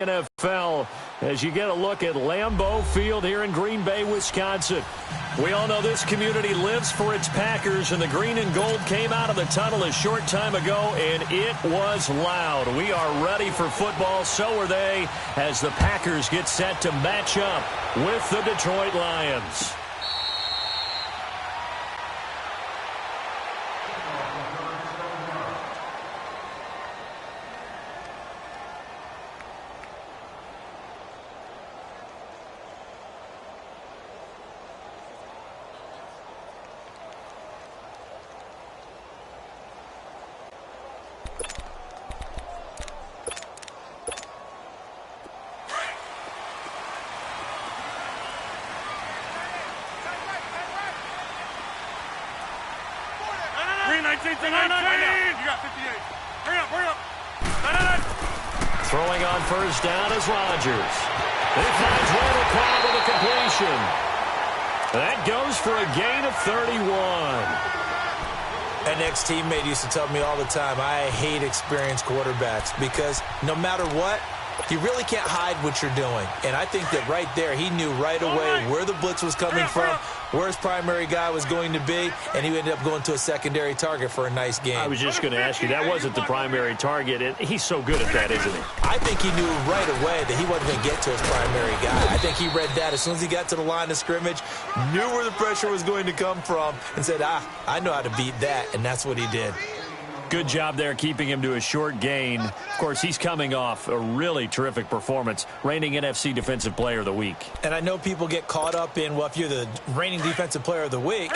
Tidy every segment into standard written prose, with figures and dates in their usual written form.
NFL as you get a look at Lambeau Field here in Green Bay, Wisconsin. We all know this community lives for its Packers, and the green and gold came out of the tunnel a short time ago, and it was loud. We are ready for football, so are they, as the Packers get set to match up with the Detroit Lions. Throwing on first down is Rodgers. He finds Randall Cobb with a completion. That goes for a gain of 31. An ex-teammate used to tell me all the time, I hate experienced quarterbacks because no matter what, you really can't hide what you're doing. And I think that right there, he knew right away where the blitz was coming from, where his primary guy was going to be, and he ended up going to a secondary target for a nice game. I was just going to ask you, that wasn't the primary target, and he's so good at that, isn't he? I think he knew right away that he wasn't going to get to his primary guy. I think he read that as soon as he got to the line of scrimmage, knew where the pressure was going to come from, and said, I know how to beat that, and that's what he did. Good job there keeping him to a short gain. Of course, he's coming off a really terrific performance, reigning NFC Defensive Player of the Week. And I know people get caught up in, well, if you're the reigning Defensive Player of the Week,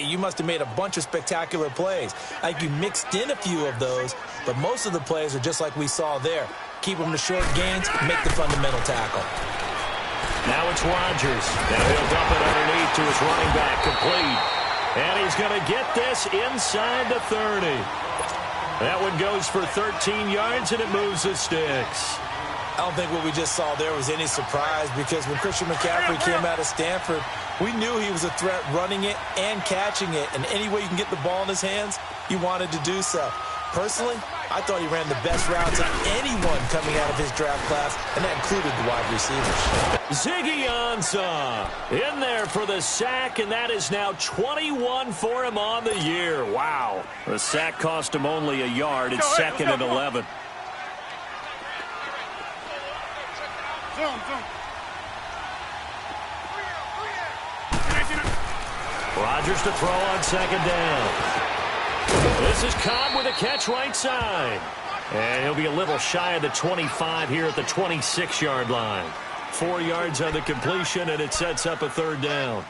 you must have made a bunch of spectacular plays. I think you mixed in a few of those, but most of the plays are just like we saw there. Keep them to short gains, make the fundamental tackle. Now it's Rodgers. Now he'll dump it underneath to his running back, complete. And he's going to get this inside the 30. That one goes for 13 yards, and it moves the sticks. I don't think what we just saw there was any surprise because when Christian McCaffrey came out of Stanford, we knew he was a threat running it and catching it. And any way you can get the ball in his hands, he wanted to do so. Personally, I thought he ran the best routes of anyone coming out of his draft class, and that included the wide receivers. Ziggy Ansah in there for the sack, and that is now 21 for him on the year. Wow. The sack cost him only a yard. It's second and 11. Rodgers to throw on second down. This is Cobb with a catch right side. And he'll be a little shy of the 25 here at the 26-yard line. 4 yards on the completion, and it sets up a third down.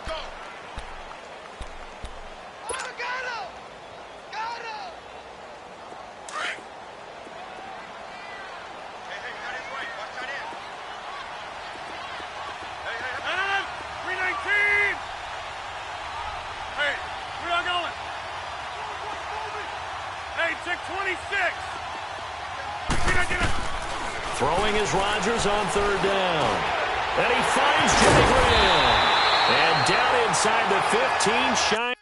Throwing is Rodgers on third down. And he finds Jimmy Graham. And down inside the 15, shy.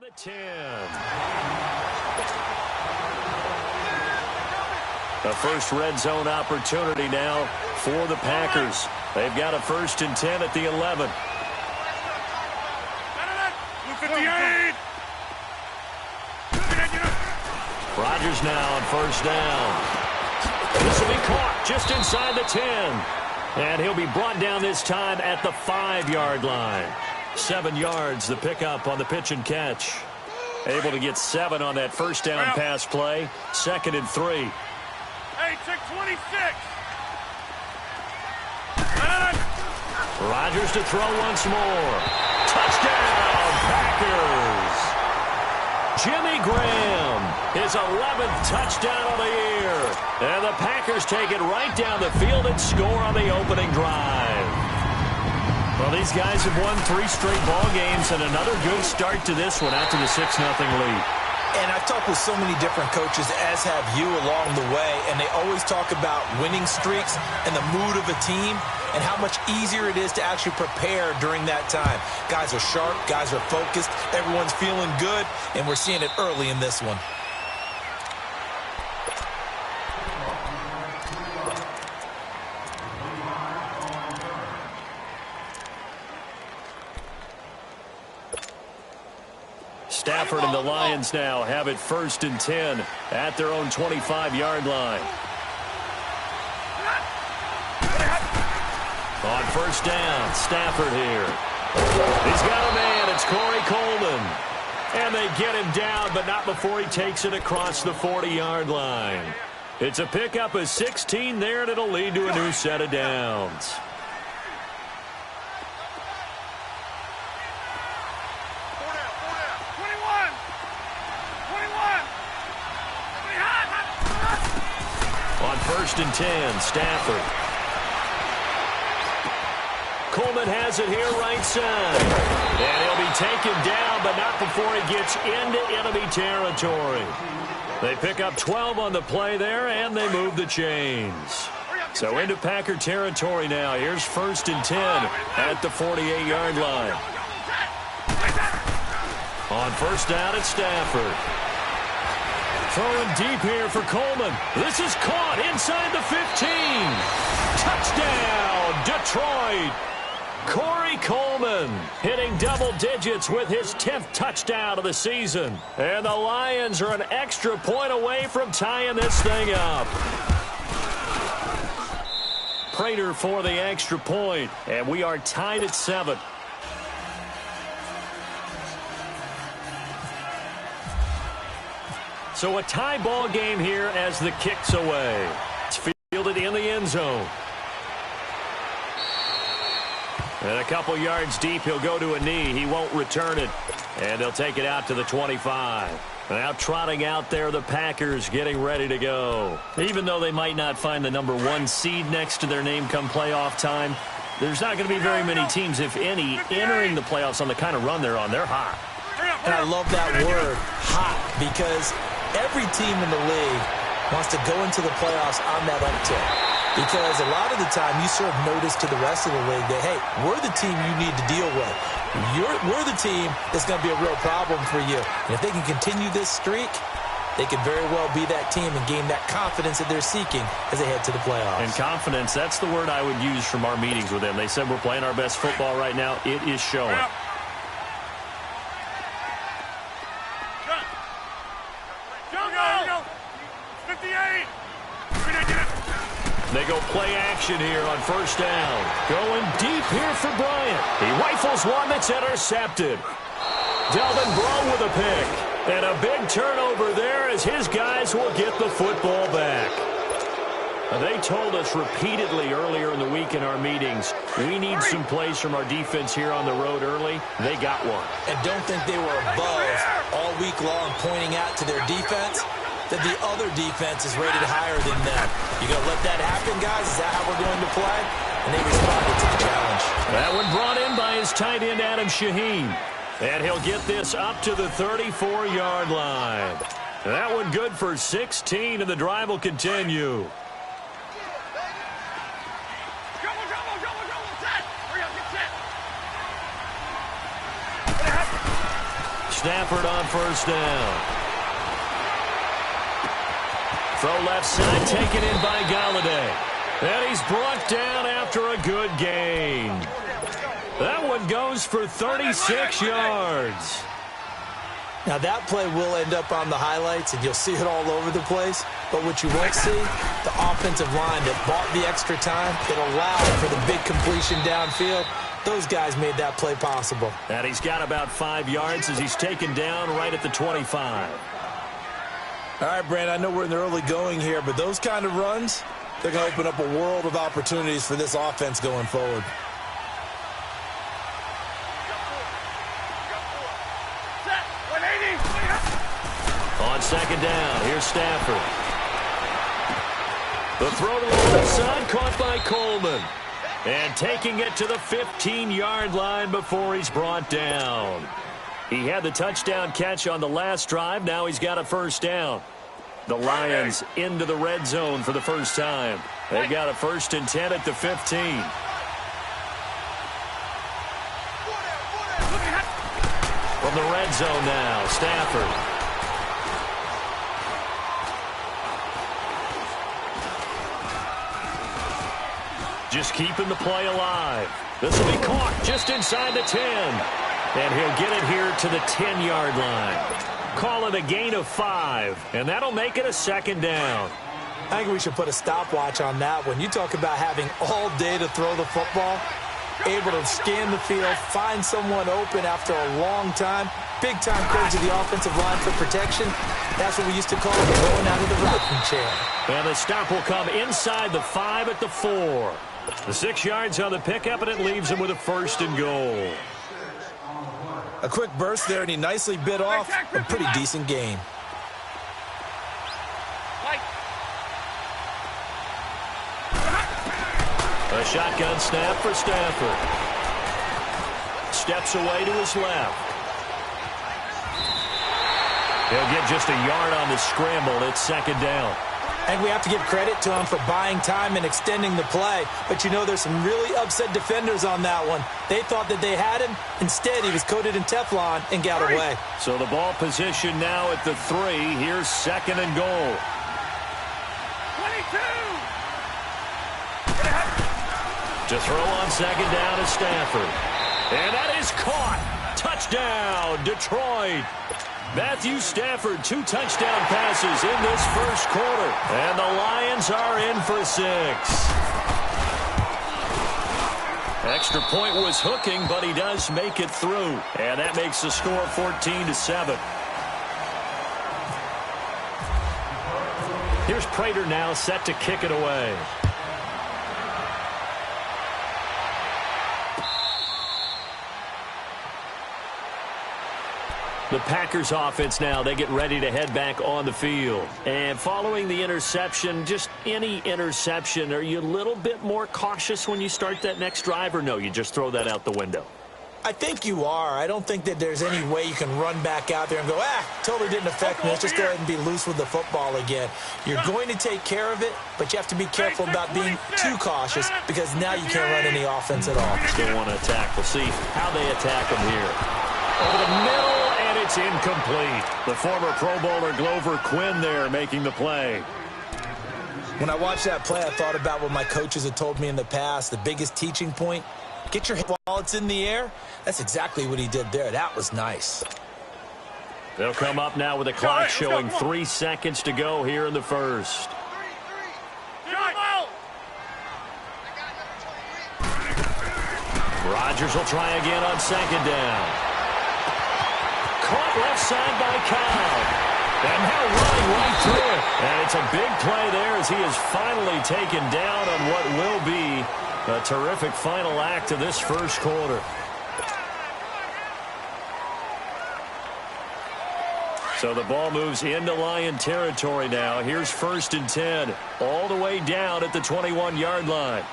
The 10. The first red zone opportunity now for the Packers. They've got a 1st and 10 at the 11. 58. Rodgers now on first down. This will be caught just inside the 10. And he'll be brought down this time at the 5-yard line. 7 yards, the pickup on the pitch and catch. Able to get 7 on that first down pass play. 2nd and 3. Hey, check 26. Rodgers to throw once more. Touchdown, Packers. Jimmy Graham, his 11th touchdown of the year. And the Packers take it right down the field and score on the opening drive. Well, these guys have won 3 straight ball games and another good start to this one after the 6-0 lead. And I've talked with so many different coaches, as have you, along the way, and they always talk about winning streaks and the mood of a team and how much easier it is to actually prepare during that time. Guys are sharp, guys are focused, everyone's feeling good, and we're seeing it early in this one. Stafford and the Lions now have it 1st and 10 at their own 25-yard line. On 1st down, Stafford here. He's got a man. It's Corey Coleman. And they get him down, but not before he takes it across the 40-yard line. It's a pickup of 16 there, and it'll lead to a new set of downs. On 1st and 10, Stafford. Coleman has it here right side. And he'll be taken down, but not before he gets into enemy territory. They pick up 12 on the play there, and they move the chains. So into Packer territory now. Here's 1st and 10 at the 48-yard line. On 1st down, it's Stafford. Throwing deep here for Coleman. This is caught inside the 15. Touchdown, Detroit. Corey Coleman hitting double digits with his 10th touchdown of the season. And the Lions are an extra point away from tying this thing up. Prater for the extra point, and we are tied at 7. So a tie ball game here as the kick's away. It's fielded in the end zone. And a couple yards deep, he'll go to a knee. He won't return it. And they'll take it out to the 25. Now trotting out there, the Packers getting ready to go. Even though they might not find the number 1 seed next to their name come playoff time, there's not going to be very many teams, if any, entering the playoffs on the kind of run they're on. They're hot. And I love that word, hot, because every team in the league wants to go into the playoffs on that uptick. Because a lot of the time you serve notice to the rest of the league that, hey, we're the team you need to deal with. We're the team that's going to be a real problem for you. And if they can continue this streak, they could very well be that team and gain that confidence that they're seeking as they head to the playoffs. And confidence, that's the word I would use from our meetings with them. They said we're playing our best football right now. It is showing. They go play action here on 1st down. Going deep here for Bryant. He rifles one that's intercepted. Delvin Breaux with a pick. And a big turnover there as his guys will get the football back. They told us repeatedly earlier in the week in our meetings, we need some plays from our defense here on the road early. They got one. And don't think they were above all week long pointing out to their defense that the other defense is rated higher than them. You going to let that happen, guys? Is that how we're going to play? And they responded to the challenge. That one brought in by his tight end, Adam Shaheen. And he'll get this up to the 34-yard line. That one good for 16, and the drive will continue. Stafford on 1st down. Throw left side, taken in by Galladay. And he's brought down after a good gain. That one goes for 36 yards. Now that play will end up on the highlights, and you'll see it all over the place. But what you won't see, the offensive line that bought the extra time, that allowed for the big completion downfield. Those guys made that play possible. And he's got about 5 yards as he's taken down right at the 25. All right, Brand, I know we're in the early going here, but those kind of runs, they're going to open up a world of opportunities for this offense going forward. second down. Here's Stafford. The throw to the left side, caught by Coleman. And taking it to the 15-yard line before he's brought down. He had the touchdown catch on the last drive. Now he's got a first down. The Lions into the red zone for the first time. They've got a 1st and 10 at the 15. From the red zone now, Stafford. Just keeping the play alive. This will be caught just inside the 10. And he'll get it here to the 10-yard line. Call it a gain of 5, and that'll make it a second down. I think we should put a stopwatch on that one. You talk about having all day to throw the football, able to scan the field, find someone open after a long time. Big-time credit to the offensive line for protection. That's what we used to call it, going out of the rocking chair. And the stop will come inside the 5 at the 4. The 6 yards on the pickup, and it leaves him with a 1st and goal. A quick burst there, and he nicely bit off a pretty decent gain. A shotgun snap for Stafford. Steps away to his left. He'll get just a yard on the scramble. It's second down. And we have to give credit to him for buying time and extending the play. But, you know, there's some really upset defenders on that one. They thought that they had him. Instead, he was coated in Teflon and got away. So the ball position now at the 3. Here's second and goal. 22. To throw on second down is Stafford. And that is caught. Touchdown, Detroit. Matthew Stafford, 2 touchdown passes in this first quarter. And the Lions are in for 6. Extra point was hooking, but he does make it through. And that makes the score 14-7. Here's Prater now set to kick it away. The Packers offense now, they get ready to head back on the field. And following the interception, just any interception, are you a little bit more cautious when you start that next drive, or no, you just throw that out the window? I think you are. I don't think that there's any way you can run back out there and go, totally didn't affect me. Let's just go ahead and be loose with the football again. You're going to take care of it, but you have to be careful about being too cautious because now you can't run any offense at all. Still want to attack. We'll see how they attack them here. Over the middle, and it's incomplete. The former Pro Bowler Glover Quinn there making the play. When I watched that play, I thought about what my coaches had told me in the past. The biggest teaching point, get your head while it's in the air. That's exactly what he did there. That was nice. They'll come up now with a clock showing 3 seconds to go here in the first. Rodgers will try again on second down. Caught left side by Kyle. And now running right through it. And it's a big play there as he is finally taken down on what will be a terrific final act of this first quarter. So the ball moves into Lion territory now. Here's 1st and 10. All the way down at the 21-yard line.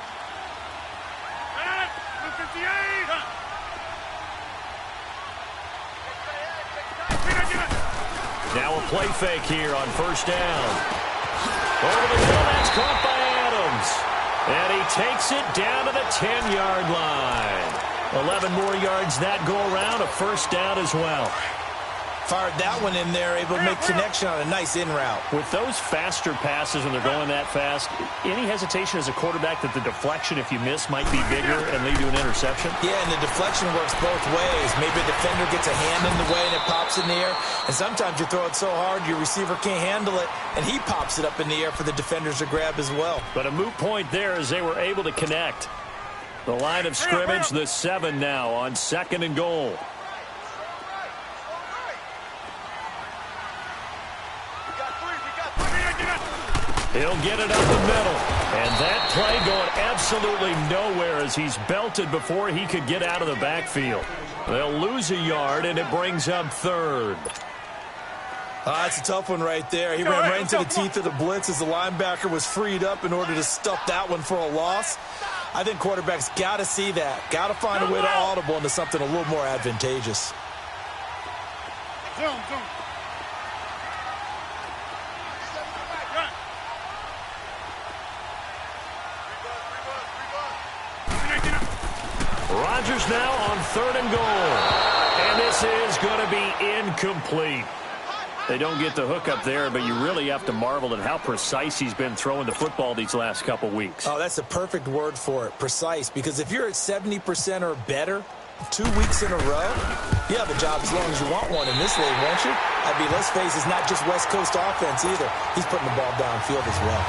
Now a play fake here on first down. Over the middle, that's caught by Adams. And he takes it down to the 10-yard line. 11 more yards that go around, a first down as well. Fired that one in there, able to make connection on a nice in route. With those faster passes when they're going that fast, any hesitation as a quarterback that the deflection, if you miss, might be bigger and lead to an interception? Yeah, and the deflection works both ways. Maybe a defender gets a hand in the way and it pops in the air. And sometimes you throw it so hard your receiver can't handle it, and he pops it up in the air for the defenders to grab as well. But a moot point there as they were able to connect. The line of scrimmage, the 7 now on second and goal. He'll get it up the middle. And that play going absolutely nowhere as he's belted before he could get out of the backfield. They'll lose a yard, and it brings up 3rd. That's a tough one right there. He ran right into the teeth of the blitz as the linebacker was freed up in order to stuff that one for a loss. I think quarterbacks got to see that. Got to find a way to audible into something a little more advantageous. Rodgers now on 3rd and goal. And this is going to be incomplete. They don't get the hook up there, but you really have to marvel at how precise he's been throwing the football these last couple weeks. Oh, that's a perfect word for it, precise, because if you're at 70% or better 2 weeks in a row, you have a job as long as you want one in this league, won't you? I mean, let's face it, it's not just West Coast offense either. He's putting the ball downfield as well.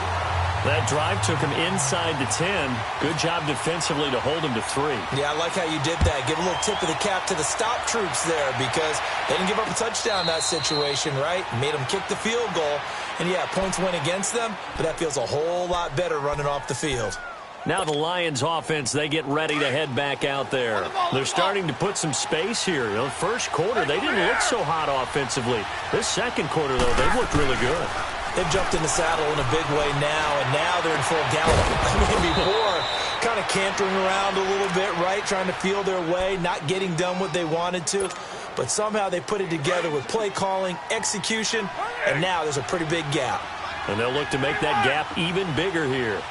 That drive took him inside the 10. Good job defensively to hold him to 3. Yeah, I like how you did that. Give a little tip of the cap to the stop troops there because they didn't give up a touchdown in that situation, right? Made them kick the field goal. And, yeah, points went against them, but that feels a whole lot better running off the field. Now the Lions offense, they get ready to head back out there. They're starting to put some space here. You know, first quarter, they didn't look so hot offensively. This second quarter, though, they've looked really good. They've jumped in the saddle in a big way now, and now they're in full gallop. I mean, before, kind of cantering around a little bit, right, trying to feel their way, not getting done what they wanted to. But somehow they put it together with play calling, execution, and now there's a pretty big gap. And they'll look to make that gap even bigger here.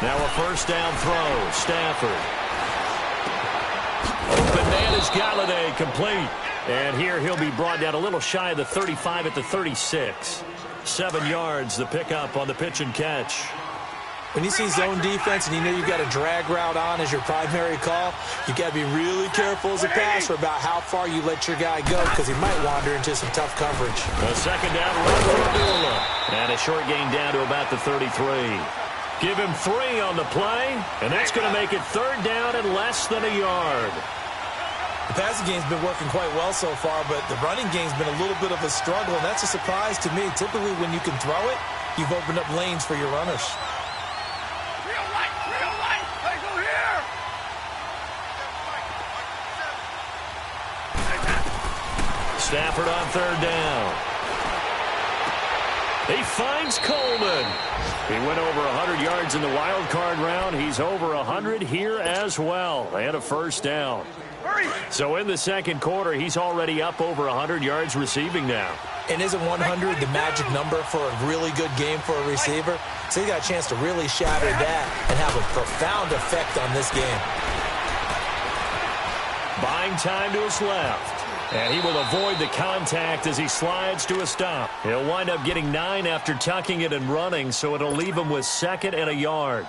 Now a first down throw. Stafford. Open man is Galladay, complete. And here he'll be brought down a little shy of the 35 at the 36. 7 yards, the pickup on the pitch and catch. When you see zone defense and you know you've got a drag route on as your primary call, you've got to be really careful as a passer about how far you let your guy go because he might wander into some tough coverage. A second down run for Abdullah. And a short gain down to about the 33. Give him 3 on the play, and that's going to make it 3rd down and less than a yard. The passing game's been working quite well so far, but the running game's been a little bit of a struggle, and that's a surprise to me. Typically, when you can throw it, you've opened up lanes for your runners. Real light, hey, go here! Stafford on 3rd down. He finds Coleman. He went over 100 yards in the wild card round. He's over 100 here as well, and a first down. So in the second quarter, he's already up over 100 yards receiving now. And isn't 100 the magic number for a really good game for a receiver? So he got a chance to really shatter that and have a profound effect on this game. Buying time to his left. And he will avoid the contact as he slides to a stop. He'll wind up getting 9 after tucking it and running, so it'll leave him with 2nd and a yard.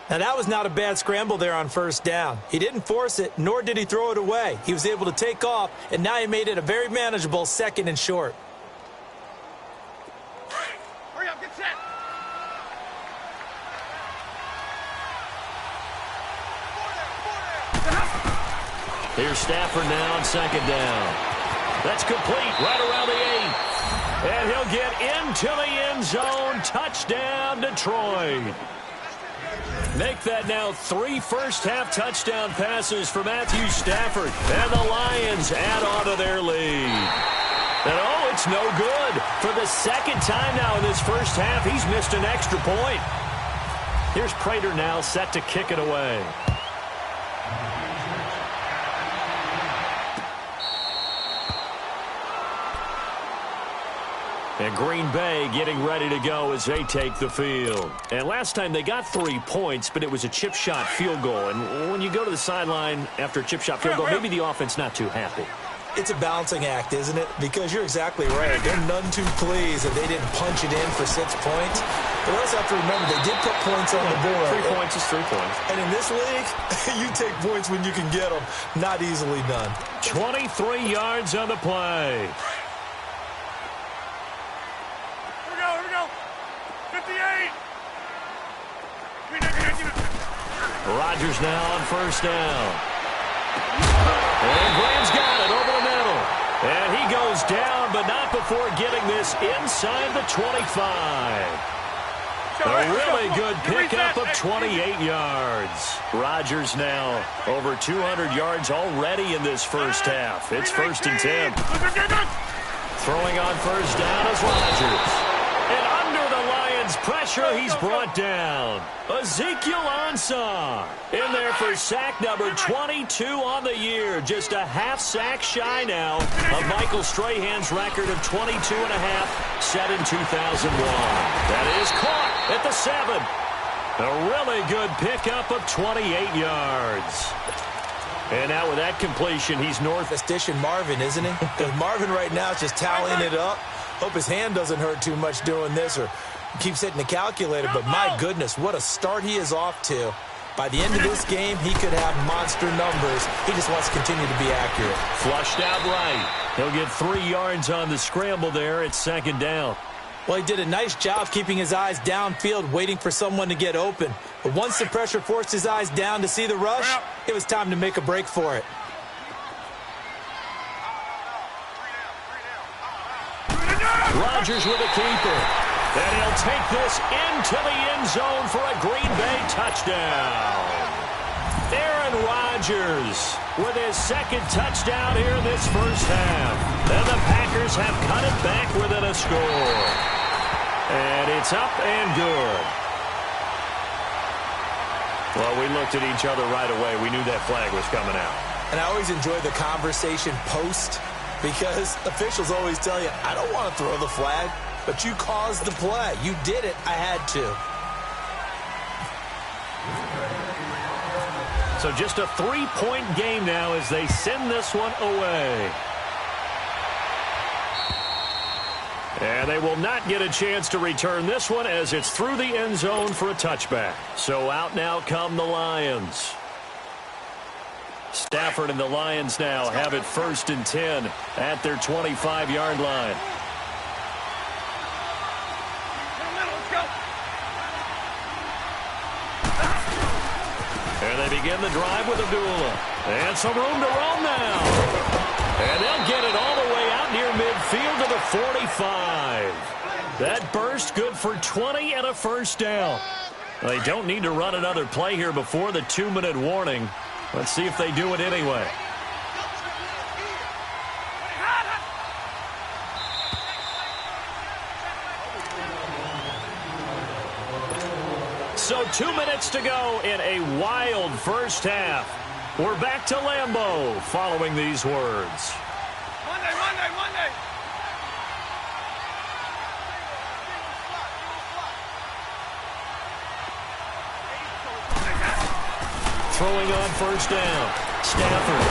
Now, that was not a bad scramble there on first down. He didn't force it, nor did he throw it away. He was able to take off, and now he made it a very manageable 2nd and short. Hurry up, get set! Here's Stafford now on 2nd down. That's complete right around the 8. And he'll get into the end zone. Touchdown, Detroit. Make that now 3 first-half touchdown passes for Matthew Stafford. And the Lions add on to their lead. And, oh, it's no good. For the 2nd time now in this first half, he's missed an extra point. Here's Prater now set to kick it away. And Green Bay getting ready to go as they take the field. And last time they got 3 points, but it was a chip shot field goal. And when you go to the sideline after a chip shot field goal, maybe the offense not too happy. It's a balancing act, isn't it? Because you're exactly right. They're none too pleased that they didn't punch it in for 6 points. But we also have to remember they did put points on the board. 3 points is 3 points. And in this league, you take points when you can get them. Not easily done. 23 yards on the play. Here we go. 58! Rodgers now on first down. And Graham's got it over the middle. And he goes down, but not before getting this inside the 25. A really good pickup of 28 yards. Rodgers now over 200 yards already in this first half. It's 1st and 10. Throwing on first down is Rodgers. And under the Lions' pressure, he's brought down. Ezekiel Ansah in there for sack number 22 on the year. Just a half sack shy now of Michael Strahan's record of 22 and a half set in 2001. That is caught at the 7. A really good pickup of 28 yards. And now with that completion, he's north. That's dishing Marvin, isn't he? Because Marvin right now is just tallying it up. Hope his hand doesn't hurt too much doing this or keeps hitting the calculator. But my goodness, what a start he is off to. By the end of this game, he could have monster numbers. He just wants to continue to be accurate. Flushed out right. He'll get 3 yards on the scramble there at second down. Well, he did a nice job keeping his eyes downfield, waiting for someone to get open. But once the pressure forced his eyes down to see the rush, it was time to make a break for it. Rodgers with a keeper. And he'll take this into the end zone for a Green Bay touchdown. Aaron Rodgers with his second touchdown here in this first half. And the Packers have cut it back within a score. And it's up and good. Well, we looked at each other right away. We knew that flag was coming out. And I always enjoy the conversation post because officials always tell you, I don't want to throw the flag, but you caused the play. You did it. I had to. So just a 3-point game now as they send this one away. And they will not get a chance to return this one as it's through the end zone for a touchback. So out now come the Lions. Stafford and the Lions now have it 1st and 10 at their 25-yard line. And they begin the drive with Abdullah. And some room to roam now. And they'll get it all the way out near midfield to the 45. That burst good for 20 and a first down. They don't need to run another play here before the 2-minute warning. Let's see if they do it anyway. So 2 minutes to go in a wild first half. We're back to Lambeau following these words. Monday. Throwing on first down. Stafford.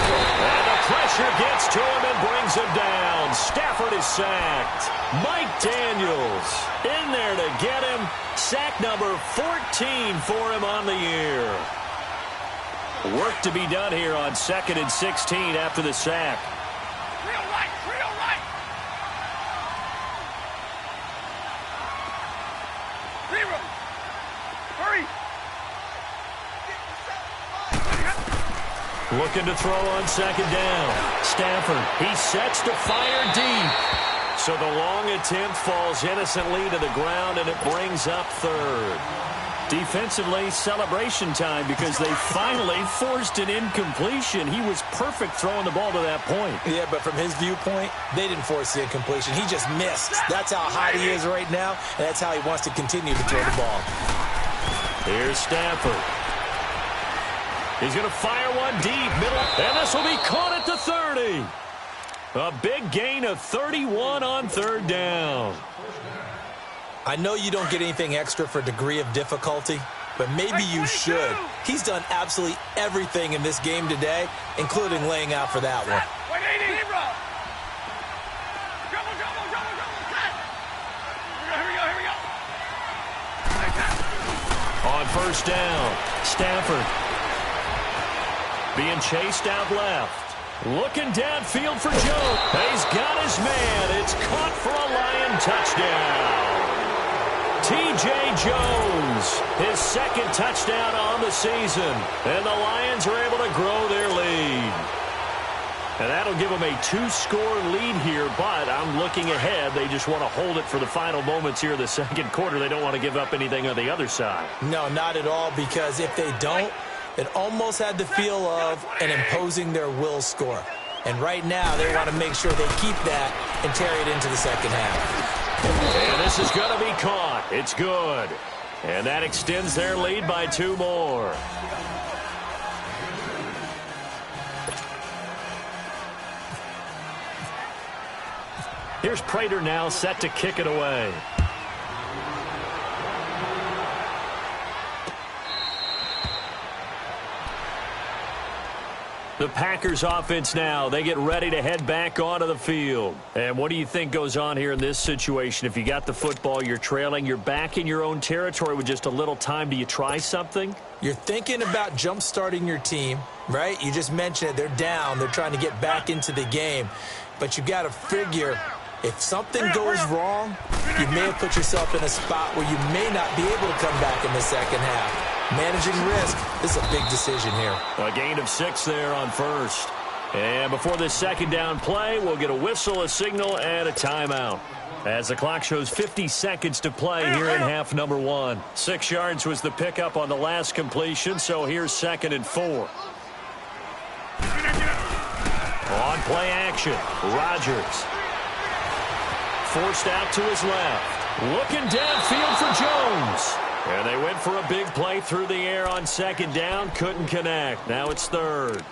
And the pressure gets to him and brings him down. Stafford is sacked. Mike Daniels in there to get him. Sack number 14 for him on the year. Work to be done here on 2nd and 16 after the sack. Real right. Zero. Hurry. Looking to throw on 2nd down. Stafford, he sets to fire deep. So the long attempt falls innocently to the ground, and it brings up 3rd. Defensively, celebration time because they finally forced an incompletion. He was perfect throwing the ball to that point. Yeah, but from his viewpoint, they didn't force the incompletion. He just missed. That's how hot he is right now, and that's how he wants to continue to throw the ball. Here's Stafford. He's going to fire one deep, middle, and this will be caught at the 30. A big gain of 31 on 3rd down. I know you don't get anything extra for degree of difficulty, but maybe you should. He's done absolutely everything in this game today, including laying out for that one. On first down, Stafford being chased out left. Looking downfield for Jones. He's got his man. It's caught for a Lion touchdown. T.J. Jones, his 2nd touchdown on the season. And the Lions are able to grow their lead. And that'll give them a 2-score lead here, but I'm looking ahead. They just want to hold it for the final moments here of the 2nd quarter. They don't want to give up anything on the other side. No, not at all, because if they don't, it almost had the feel of an imposing their will score. And right now, they want to make sure they keep that and carry it into the second half. And this is going to be caught. It's good. And that extends their lead by 2 more. Here's Prater now set to kick it away. The Packers offense now, they get ready to head back onto the field. And what do you think goes on here in this situation? If you got the football, you're trailing, you're back in your own territory with just a little time. Do you try something? You're thinking about jump-starting your team, right? You just mentioned it. They're down. They're trying to get back into the game. But you got to figure if something goes wrong, you may have put yourself in a spot where you may not be able to come back in the second half. Managing risk, this is a big decision here. A gain of 6 there on first. And before this second down play, we'll get a whistle, a signal, and a timeout. As the clock shows 50 seconds to play here in half number 1. 6 yards was the pickup on the last completion, so here's 2nd and 4. On play action, Rodgers. Forced out to his left. Looking downfield for Jones. And they went for a big play through the air on 2nd down. Couldn't connect. Now it's 3rd.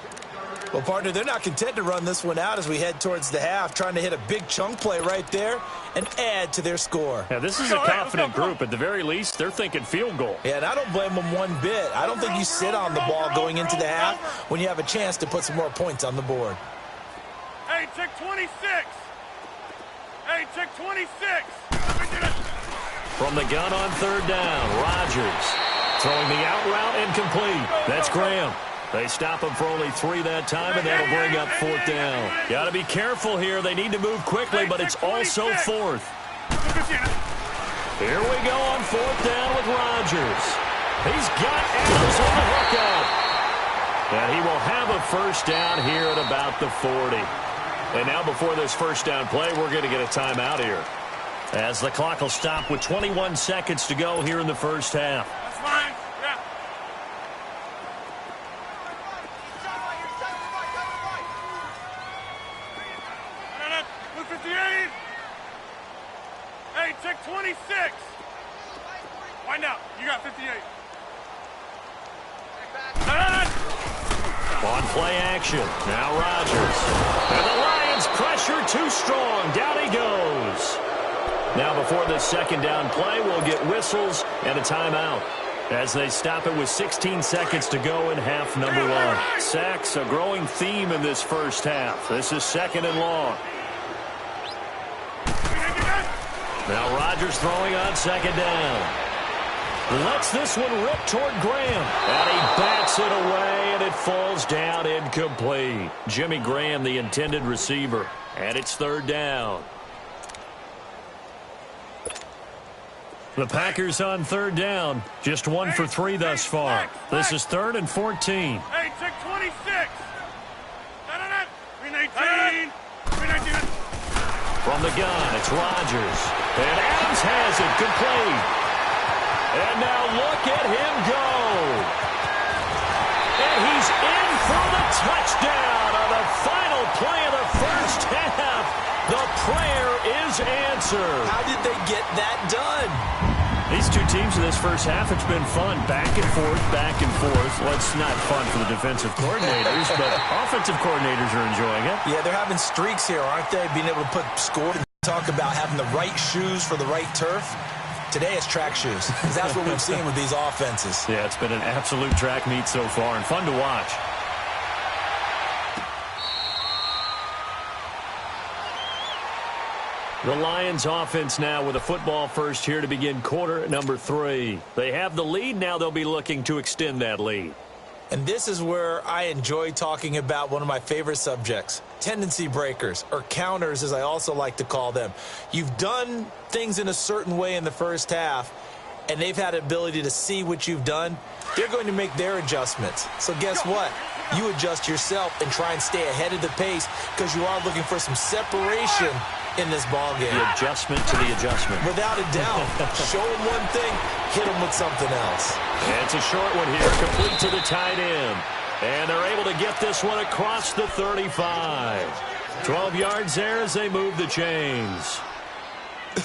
Well, partner, they're not content to run this one out as we head towards the half, trying to hit a big chunk play right there and add to their score. Yeah, this is a confident group. At the very least, they're thinking field goal. Yeah, and I don't blame them one bit. I don't think you sit on the ball going into the half when you have a chance to put some more points on the board. Hey, check 26. Hey, check 26. From the gun on 3rd down, Rodgers throwing the out route incomplete. That's Graham. They stop him for only 3 that time, and that'll bring up 4th down. Got to be careful here. They need to move quickly, but it's also 4th. Here we go on 4th down with Rodgers. He's got Adams on the hookup. And he will have a 1st down here at about the 40. And now before this 1st down play, we're going to get a timeout here, as the clock will stop with 21 seconds to go here in the 1st half. That's fine. Yeah. Blue 58. Hey, check 26. Wind out. You got 58. On play action, now Rodgers. And the Lions pressure too strong. Down he goes. Now before this 2nd down play, we'll get whistles and a timeout, as they stop it with 16 seconds to go in half number 1. Sacks, a growing theme in this 1st half. This is 2nd and long. Now Rodgers throwing on 2nd down. Lets this one rip toward Graham. And he bats it away, and it falls down incomplete. Jimmy Graham, the intended receiver. And it's 3rd down. The Packers on 3rd down. Just 1 for 3 thus far. This is 3rd and 14. Hey, check 26. 319. 319. From the gun, it's Rodgers. And Adams has it complete. And now look at him go. And he's in for the touchdown on the final play of the 1st half. The prayer is answered. How did they get that done? These two teams in this 1st half, it's been fun. Back and forth, back and forth. Well, it's not fun for the defensive coordinators, but offensive coordinators are enjoying it. Yeah, they're having streaks here, aren't they? Being able to put score and talk about having the right shoes for the right turf. Today it's track shoes, because that's what we've seen with these offenses. Yeah, it's been an absolute track meet so far, and fun to watch. The Lions offense now with a football first here to begin quarter number 3. They have the lead. Now they'll be looking to extend that lead. And this is where I enjoy talking about one of my favorite subjects, tendency breakers, or counters as I also like to call them. You've done things in a certain way in the 1st half, and they've had the ability to see what you've done. They're going to make their adjustments. So guess what? You adjust yourself and try and stay ahead of the pace, because you are looking for some separation in this ball game. The adjustment to the adjustment. Without a doubt. Show them one thing, hit them with something else. And it's a short one here, complete to the tight end. And they're able to get this one across the 35. 12 yards there as they move the chains.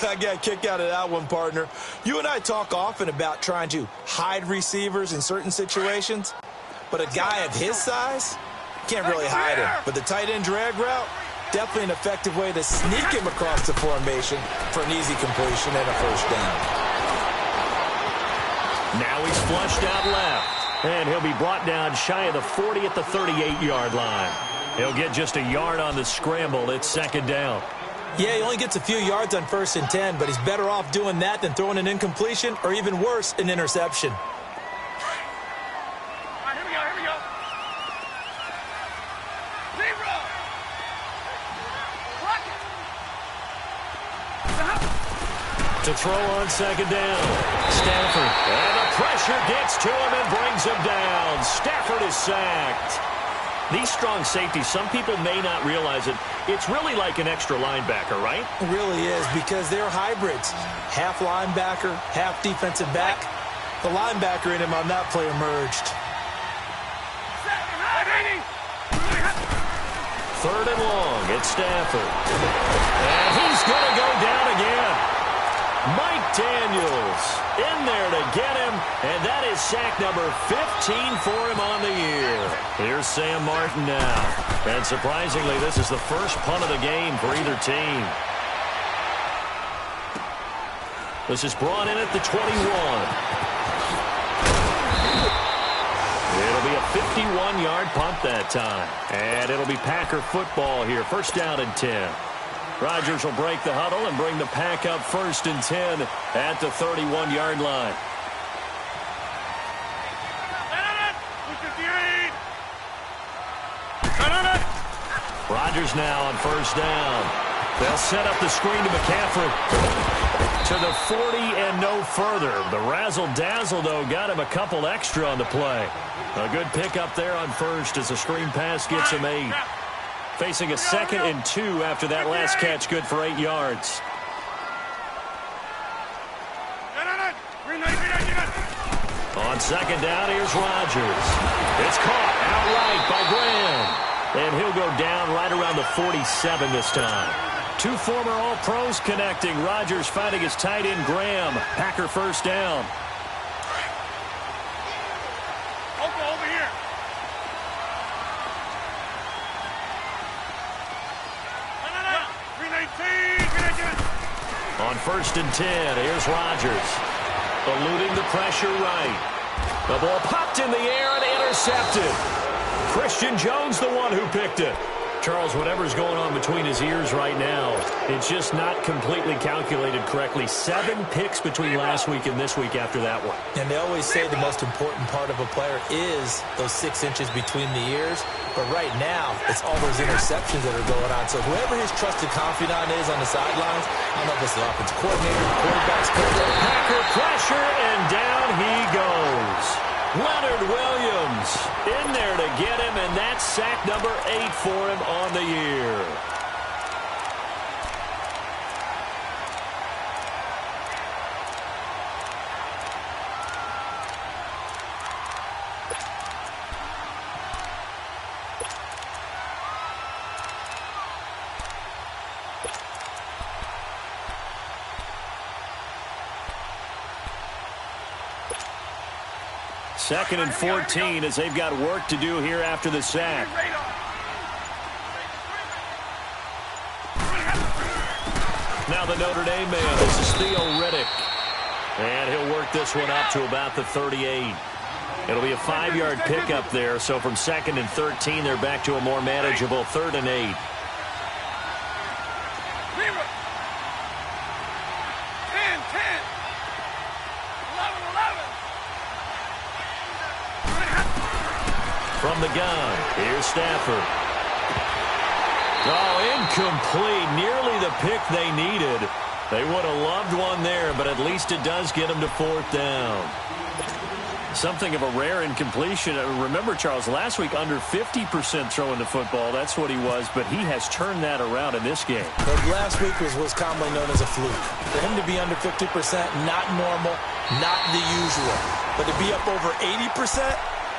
I got a kick out of that one, partner. You and I talk often about trying to hide receivers in certain situations, but a guy of his size can't really hide him. But the tight end drag route, definitely an effective way to sneak him across the formation for an easy completion and a first down. Now he's flushed out left, and he'll be brought down shy of the 40 at the 38-yard line. He'll get just a yard on the scramble. It's second down. Yeah, he only gets a few yards on 1st and 10, but he's better off doing that than throwing an incompletion or even worse, an interception. All right, here we go. Zero. To throw on second down. Stafford. And the pressure gets to him and brings him down. Stafford is sacked. These strong safeties, some people may not realize it. It's really like an extra linebacker, right? It really is, because they're hybrids. Half linebacker, half defensive back. The linebacker in him on that play emerged. Third and long, it's Stafford. And he's going to go down again. Mike Daniels in there to get him, and that is sack number 15 for him on the year. Here's Sam Martin now. And surprisingly, this is the first punt of the game for either team. This is brought in at the 21. It'll be a 51-yard punt that time. And it'll be Packer football here. First down and 10. Rodgers will break the huddle and bring the Pack up 1st and 10 at the 31-yard line. Rodgers now on 1st down. They'll set up the screen to McCaffrey. To the 40 and no further. The razzle-dazzle, though, got him a couple extra on the play. A good pickup there on 1st as the screen pass gets him 8. Facing a 2nd and 2 after that last catch, good for 8 yards. On second down, here's Rodgers. It's caught outright by Graham. And he'll go down right around the 47 this time. Two former All-Pros connecting. Rodgers fighting his tight end, Graham. Packer first down. Over here. On 1st and 10, here's Rodgers. Eluding the pressure right. The ball popped in the air and intercepted. Christian Jones, the one who picked it. Charles, whatever's going on between his ears right now, it's just not completely calculated correctly. 7 picks between last week and this week after that one. And they always say the most important part of a player is those 6 inches between the ears. But right now, it's all those interceptions that are going on. So whoever his trusted confidant is on the sidelines, I don't know if it's the offensive coordinator, the quarterback's coach. Packer pressure, and down he goes. Leonard Williams in there to get him, and that's sack number 8 for him on the year. Second and 14 as they've got work to do here after the sack. Now the Notre Dame man, this is Theo Riddick. And he'll work this one up to about the 38. It'll be a 5-yard pickup there, so from 2nd and 13, they're back to a more manageable 3rd and 8. From the gun, here's Stafford. Oh, incomplete. Nearly the pick they needed. They would have loved one there, but at least it does get them to 4th down. Something of a rare incompletion. Remember, Charles, last week under 50% throwing the football. That's what he was, but he has turned that around in this game. But last week was commonly known as a fluke. For him to be under 50%, not normal, not the usual. But to be up over 80%,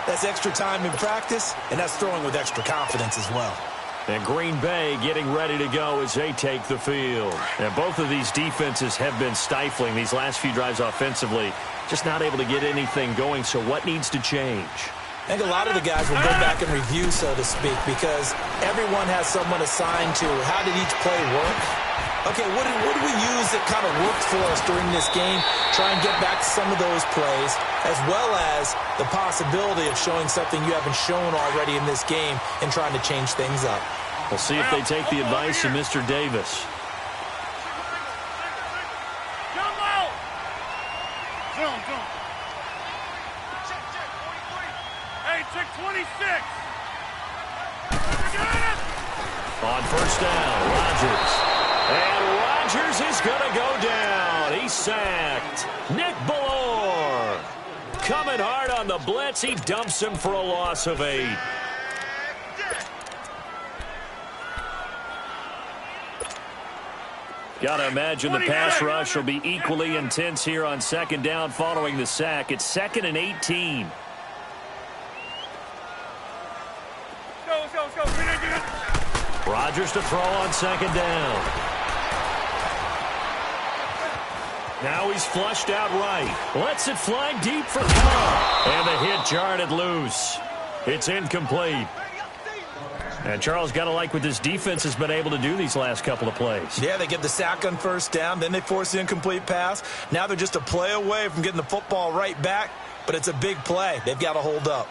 That's extra time in practice, and that's throwing with extra confidence as well. And Green Bay getting ready to go as they take the field. And both of these defenses have been stifling these last few drives offensively. Just not able to get anything going, so what needs to change? I think a lot of the guys will go back and review, so to speak, because everyone has someone assigned to how did each play work. Okay, what did we use that kind of worked for us during this game? Try and get back to some of those plays, as well as the possibility of showing something you haven't shown already in this game and trying to change things up. We'll see if they take the advice of Mr. Davis. Hey, check 26. On first down, Rodgers. And Rodgers is going to go down. He's sacked. Nick Ballore coming hard on the blitz. He dumps him for a loss of 8. Got to imagine the pass rush will be equally intense here on second down following the sack. It's 2nd and 18. Let's go. Rodgers to throw on second down. Now he's flushed out right. Lets it fly deep for Cobb. And the hit jarred it loose. It's incomplete. And Charles, got to like what this defense has been able to do these last couple of plays. Yeah, they get the sack on first down, then they force the incomplete pass. Now they're just a play away from getting the football right back, but it's a big play. They've got to hold up.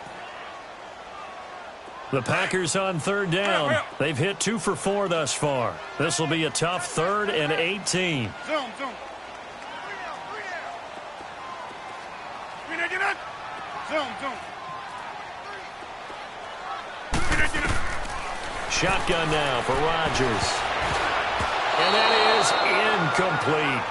The Packers on third down. They've hit 2 for 4 thus far. This will be a tough 3rd and 18. Zoom. Shotgun now for Rodgers. And that is incomplete.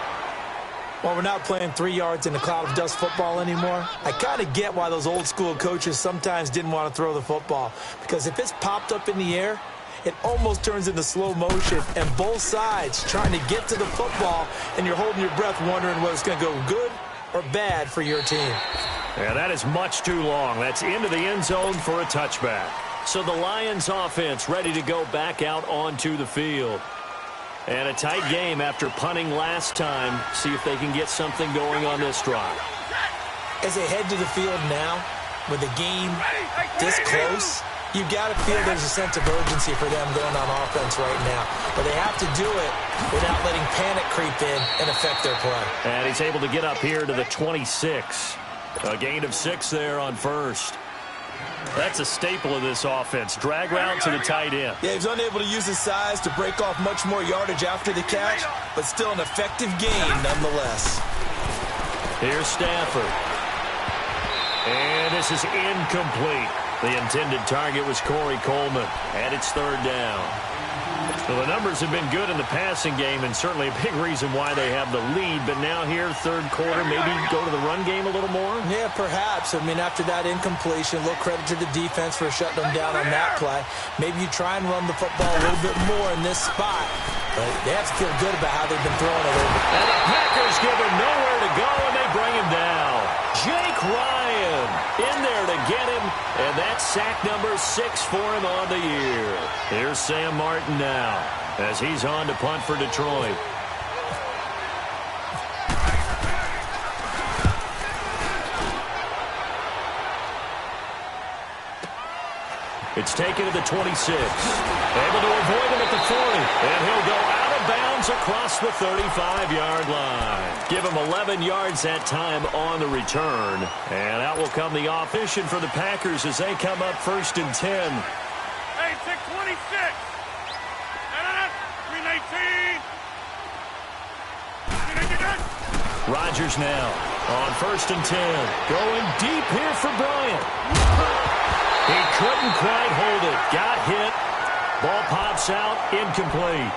Well, we're not playing 3 yards in a cloud of dust football anymore. I kind of get why those old school coaches sometimes didn't want to throw the football. Because if it's popped up in the air, it almost turns into slow motion. And both sides trying to get to the football, and you're holding your breath wondering whether it's going to go good or bad for your team. Yeah, that is much too long. That's into the end zone for a touchback. So the Lions offense ready to go back out onto the field. And a tight game after punting last time. See if they can get something going on this drive. As they head to the field now, with the game this close, you've got to feel there's a sense of urgency for them going on offense right now. But they have to do it without letting panic creep in and affect their play. And he's able to get up here to the 26. A gain of 6 there on first. That's a staple of this offense. Drag route to the tight end. Yeah, he's unable to use his size to break off much more yardage after the catch, but still an effective gain nonetheless. Here's Stafford. And this is incomplete. The intended target was Corey Coleman, and it's 3rd down. So the numbers have been good in the passing game, and certainly a big reason why they have the lead. But now here, 3rd quarter, maybe go to the run game a little more? Yeah, perhaps. I mean, after that incompletion, a little credit to the defense for shutting them down on that play. Maybe you try and run the football a little bit more in this spot. But they have to feel good about how they've been throwing it over. And the Packers give him nowhere to go, and they bring him down. Jake Ryan in there to get him, and that's sack number 6 for him on the year. Here's Sam Martin now as he's on to punt for Detroit. It's taken to the 26. Able to avoid him at the 40. And he'll go out of bounds across the 35-yard line. Give him 11 yards that time on the return. And out will come the opposition for the Packers as they come up 1st and 10. Hey, check 26. 319. Rodgers now on 1st and 10. Going deep here for Bryant. He couldn't quite hold it. Got hit. Ball pops out. Incomplete.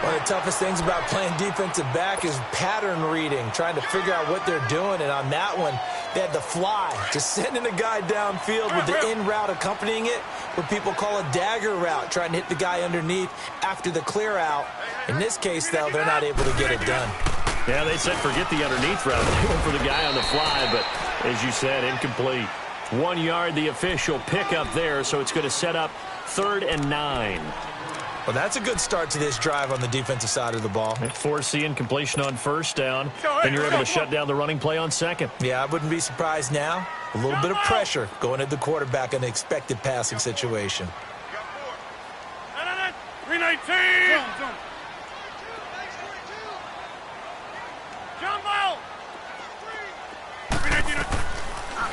One of the toughest things about playing defensive back is pattern reading, trying to figure out what they're doing. And on that one, they had the fly, just sending a guy downfield with the in route accompanying it, what people call a dagger route, trying to hit the guy underneath after the clear out. In this case, though, they're not able to get it done. Yeah, they said forget the underneath route. They went for the guy on the fly, but as you said, incomplete. 1 yard, the official pickup there, so it's going to set up 3rd and 9. Well, that's a good start to this drive on the defensive side of the ball. Force the incompletion on 1st down, and you're able to shut down the running play on 2nd. Yeah, I wouldn't be surprised now. A little bit of pressure going at the quarterback in an expected passing situation. 319. Jumbo.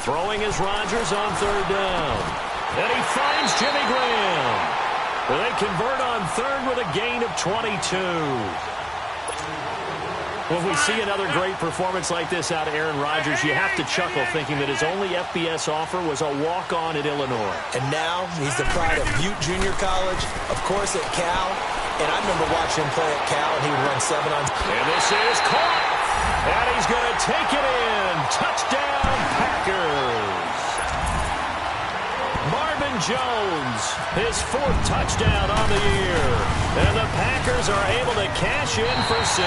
Throwing is Rodgers on 3rd down. And he finds Jimmy Graham. They convert on 3rd with a gain of 22. When we see another great performance like this out of Aaron Rodgers, you have to chuckle thinking that his only FBS offer was a walk-on at Illinois. And now he's the pride of Butte Junior College, of course at Cal. And I remember watching him play at Cal, and he would run 7 on. And this is caught. And he's going to take it in. Touchdown, Packers. Marvin Jones, his 4th touchdown on the year. And the Packers are able to cash in for 6.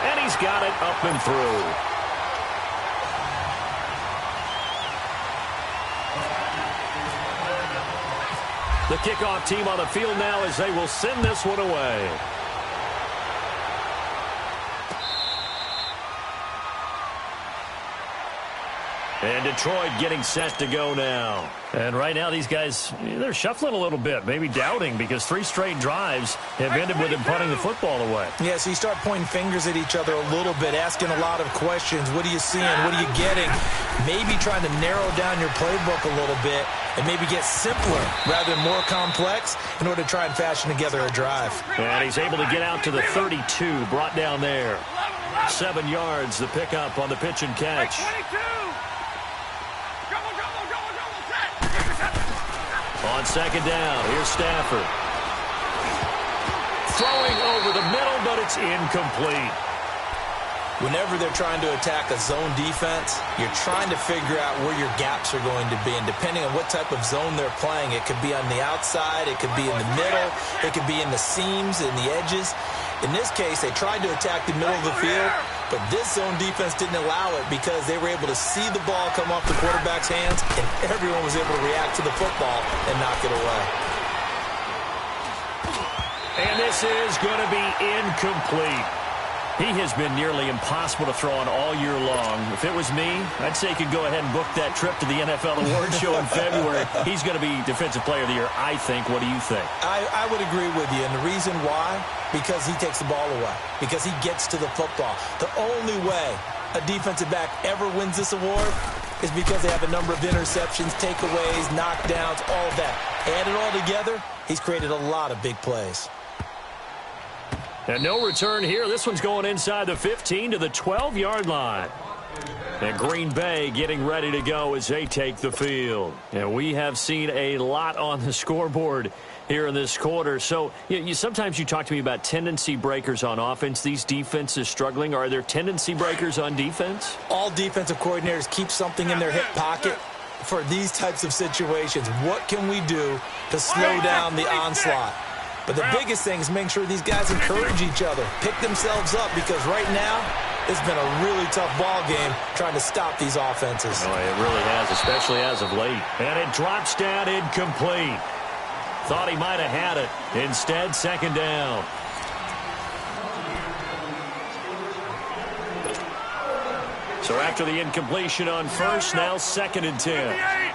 And he's got it up and through. The kickoff team on the field now as they will send this one away. And Detroit getting set to go now. And right now these guys, they're shuffling a little bit, maybe doubting, because 3 straight drives have ended with them punting the football away. Yeah, so you start pointing fingers at each other a little bit, asking a lot of questions. What are you seeing? What are you getting? Maybe trying to narrow down your playbook a little bit and maybe get simpler rather than more complex in order to try and fashion together a drive. And he's able to get out to the 32, brought down there. 7 yards, the pickup on the pitch and catch. On 2nd down, here's Stafford. Throwing over the middle, but it's incomplete. Whenever they're trying to attack a zone defense, you're trying to figure out where your gaps are going to be. And depending on what type of zone they're playing, it could be on the outside, it could be in the middle, it could be in the seams and the edges. In this case, they tried to attack the middle of the field, but this zone defense didn't allow it because they were able to see the ball come off the quarterback's hands, and everyone was able to react to the football and knock it away. And this is going to be incomplete. He has been nearly impossible to throw on all year long. If it was me, I'd say he could go ahead and book that trip to the NFL Awards Show in February. He's going to be Defensive Player of the Year, I think. What do you think? I would agree with you, and the reason why, because he takes the ball away, because he gets to the football. The only way a defensive back ever wins this award is because they have a number of interceptions, takeaways, knockdowns, all of that. Add it all together, he's created a lot of big plays. And no return here. This one's going inside the 15 to the 12-yard line. And Green Bay getting ready to go as they take the field. And we have seen a lot on the scoreboard here in this quarter. So sometimes you talk to me about tendency breakers on offense. These defenses struggling. Are there tendency breakers on defense? All defensive coordinators keep something in their hip pocket for these types of situations. What can we do to slow down the onslaught? But the biggest thing is making sure these guys encourage each other, pick themselves up, because right now it's been a really tough ball game trying to stop these offenses. Oh, it really has, especially as of late. And it drops down incomplete. Thought he might have had it. Instead, 2nd down. So after the incompletion on 1st, now 2nd and 10.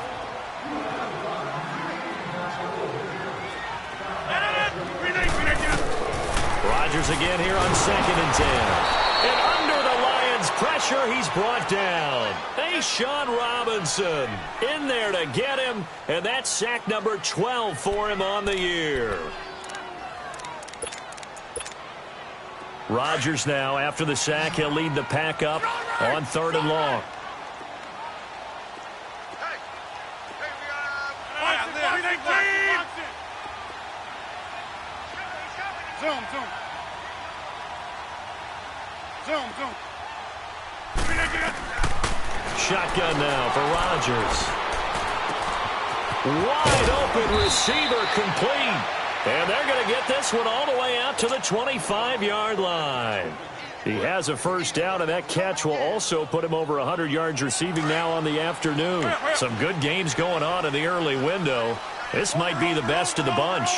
Rodgers again here on 2nd and 10. And under the Lions' pressure, he's brought down. Sean Robinson in there to get him, and that's sack number 12 for him on the year. Rodgers now, after the sack, he'll lead the pack up on 3rd and long. Zoom. Shotgun now for Rodgers. Wide open receiver complete. And they're going to get this one all the way out to the 25-yard line. He has a first down, and that catch will also put him over 100 yards receiving now on the afternoon. Some good games going on in the early window. This might be the best of the bunch.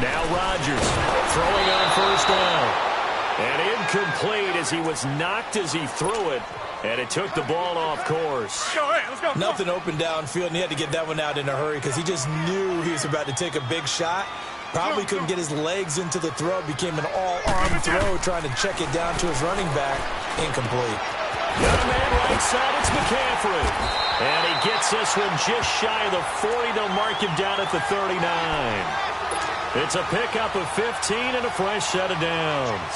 Now Rodgers throwing on first down. And incomplete as he was knocked as he threw it. And it took the ball off course. Let's go. Nothing open downfield, and he had to get that one out in a hurry because he just knew he was about to take a big shot. Probably couldn't get his legs into the throw. Became an all-arm throw trying to check it down to his running back. Incomplete. Got a man right side. It's McCaffrey. And he gets this one just shy of the 40. They'll mark him down at the 39. It's a pickup of 15 and a fresh set of downs.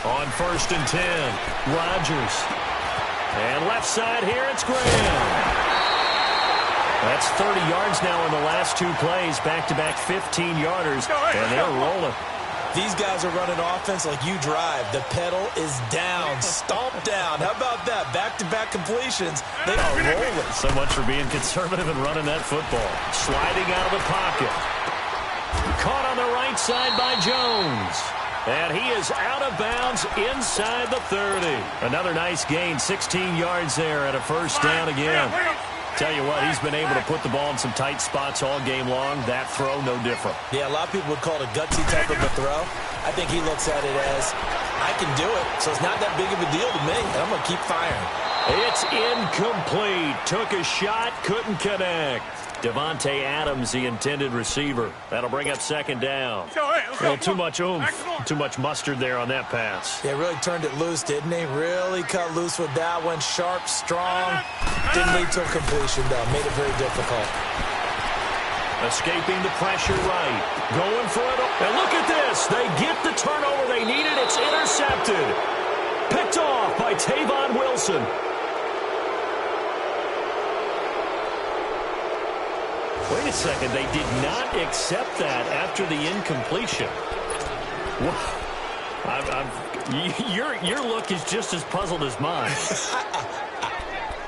On first and 10, Rodgers. And left side here, it's Graham. That's 30 yards now in the last two plays, back-to-back 15-yarders, and they're rolling. These guys are running offense like you drive. The pedal is down, stomp down. How about that? Back-to-back completions. They are rolling. So much for being conservative and running that football. Sliding out of the pocket. Caught on the right side by Jones. And he is out of bounds inside the 30. Another nice gain, 16 yards there at a first down again. Tell you what, he's been able to put the ball in some tight spots all game long. That throw, no different. Yeah, a lot of people would call it a gutsy type of a throw. I think he looks at it as, I can do it, so it's not that big of a deal to me, and I'm going to keep firing. It's incomplete. Took a shot, couldn't connect. Devontae Adams, the intended receiver. That'll bring up second down. Well, too much oomph, too much mustard there on that pass. Yeah, really turned it loose, didn't he? Really cut loose with that one. Sharp, strong. Didn't lead to a completion, though. Made it very difficult. Escaping the pressure right. Going for it. And look at this. They get the turnover they needed. It's intercepted. Picked off by Tavon Wilson. Wait a second. They did not accept that after the incompletion. Your look is just as puzzled as mine.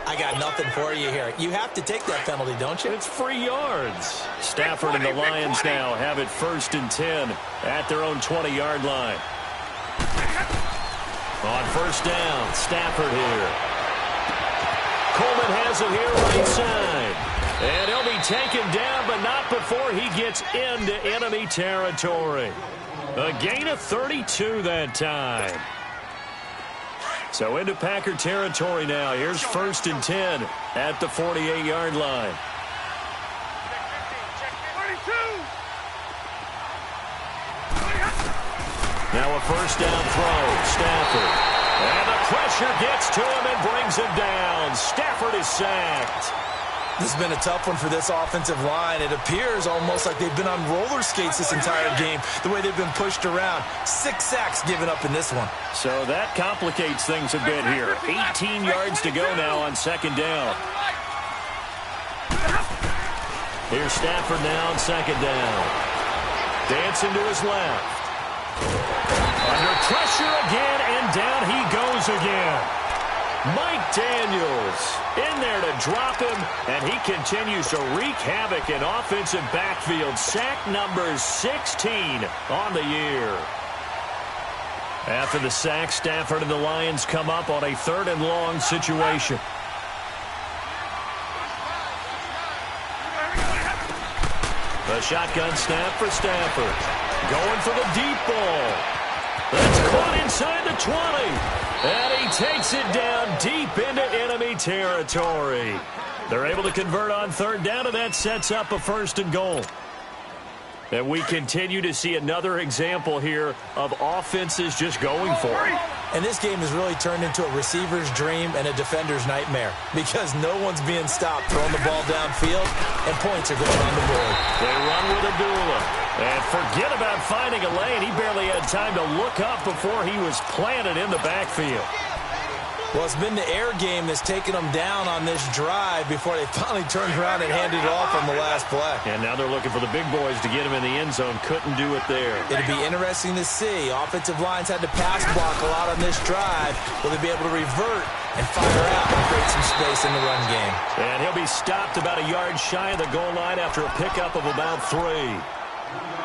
I got nothing for you here. You have to take that penalty, don't you? It's free yards. Stafford and the Lions now have it first and 10 at their own 20-yard line. On first down, Stafford here. Coleman has it here right side. And he'll be taken down, but not before he gets into enemy territory. A gain of 32 that time. So into Packer territory now. Here's first and 10 at the 48-yard line. Now a first down throw. Stafford. And the pressure gets to him and brings him down. Stafford is sacked. This has been a tough one for this offensive line. It appears almost like they've been on roller skates this entire game, the way they've been pushed around. 6 sacks given up in this one. So that complicates things a bit here. 18 yards to go now on second down. Here's Stafford now on second down. Dancing to his left. Under pressure again, and down he goes again. Mike Daniels in there to drop him, and he continues to wreak havoc in offensive backfield. Sack number 16 on the year. After the sack, Stafford and the Lions come up on a 3rd and long situation. The shotgun snap for Stafford. Going for the deep ball. That's caught inside the 20. And he takes it down deep into enemy territory. They're able to convert on 3rd down, and that sets up a 1st and goal. And we continue to see another example here of offenses just going for it. And this game has really turned into a receiver's dream and a defender's nightmare because no one's being stopped throwing the ball downfield, and points are going on the board. They run with Abdullah. And forget about finding a lane. He barely had time to look up before he was planted in the backfield. Well, it's been the air game that's taken them down on this drive before they finally turned around and handed it off on the last play. And now they're looking for the big boys to get him in the end zone. Couldn't do it there. It'd be interesting to see. Offensive lines had to pass block a lot on this drive. Will they be able to revert and fire out and create some space in the run game? And he'll be stopped about a yard shy of the goal line after a pickup of about 3.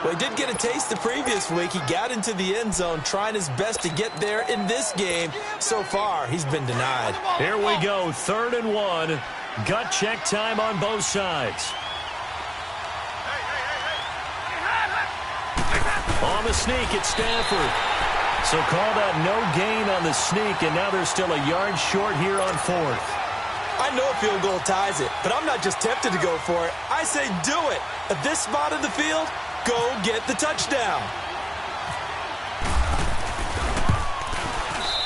Well, he did get a taste the previous week. He got into the end zone trying his best to get there in this game. So far, he's been denied. Here we go, 3rd and 1. Gut check time on both sides. On the sneak, it's Stafford. So call that no gain on the sneak, and now they're still a yard short here on 4th. I know a field goal ties it, but I'm not just tempted to go for it. I say do it. At this spot of the field, go get the touchdown.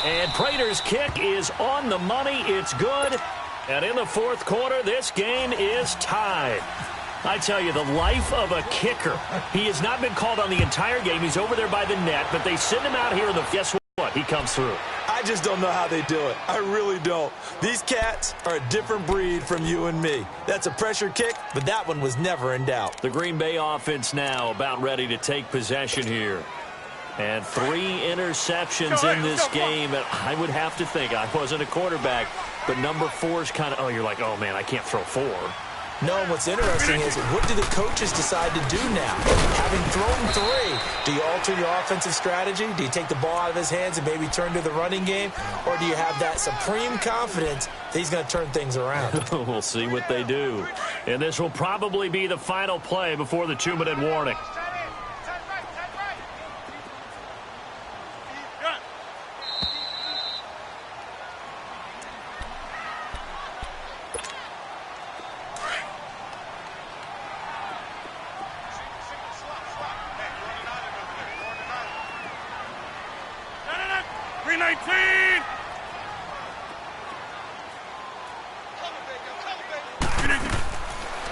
And Prater's kick is on the money. It's good. And in the 4th quarter, this game is tied. I tell you, the life of a kicker. He has not been called on the entire game. He's over there by the net, but they send him out here, and guess what? He comes through. I just don't know how they do it. I really don't. These cats are a different breed from you and me. That's a pressure kick, but that one was never in doubt. The Green Bay offense now about ready to take possession here. And 3 interceptions in this game. And I would have to think, I wasn't a quarterback, but number 4 is kind of, you're like, oh, man, I can't throw 4. No, and what's interesting is what do the coaches decide to do now? Having thrown 3, do you alter your offensive strategy? Do you take the ball out of his hands and maybe turn to the running game? Or do you have that supreme confidence that he's going to turn things around? We'll see what they do. And this will probably be the final play before the 2-minute warning.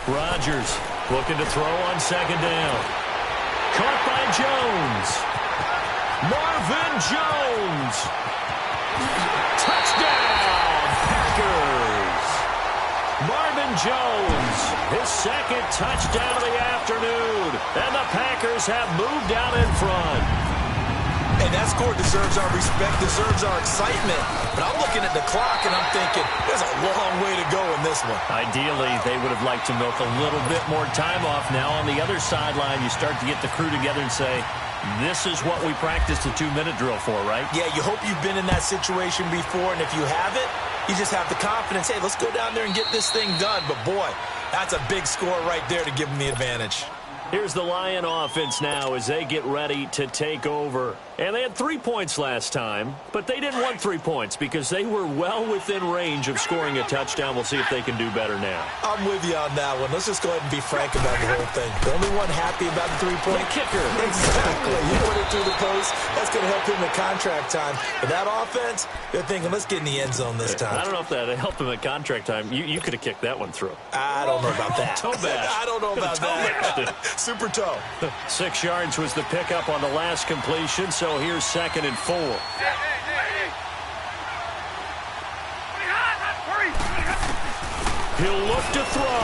Rodgers looking to throw on 2nd down. Caught by Jones. Marvin Jones. Touchdown, Packers. Marvin Jones, his 2nd touchdown of the afternoon. And the Packers have moved out in front. And that score deserves our respect, deserves our excitement. But I'm looking at the clock, and I'm thinking, there's a long way to go in this one. Ideally, they would have liked to milk a little bit more time off. Now on the other sideline, you start to get the crew together and say, this is what we practiced the 2-minute drill for, right? Yeah, you hope you've been in that situation before, and if you haven't, you just have the confidence, hey, let's go down there and get this thing done. But, boy, that's a big score right there to give them the advantage. Here's the Lion offense now as they get ready to take over. And they had 3 points last time, but they didn't want 3 points because they were well within range of scoring a touchdown. We'll see if they can do better now. I'm with you on that one. Let's just go ahead and be frank about the whole thing. The only one happy about the 3-point kicker. Exactly. You put it through the post. That's going to help him at contract time. But that offense, they're thinking, let's get in the end zone this time. I don't know if that helped him at contract time. You could have kicked that one through. I don't know about that. Toe bash. I don't know about that. Super toe. 6 yards was the pickup on the last completion, so here's 2nd and 4. He'll look to throw.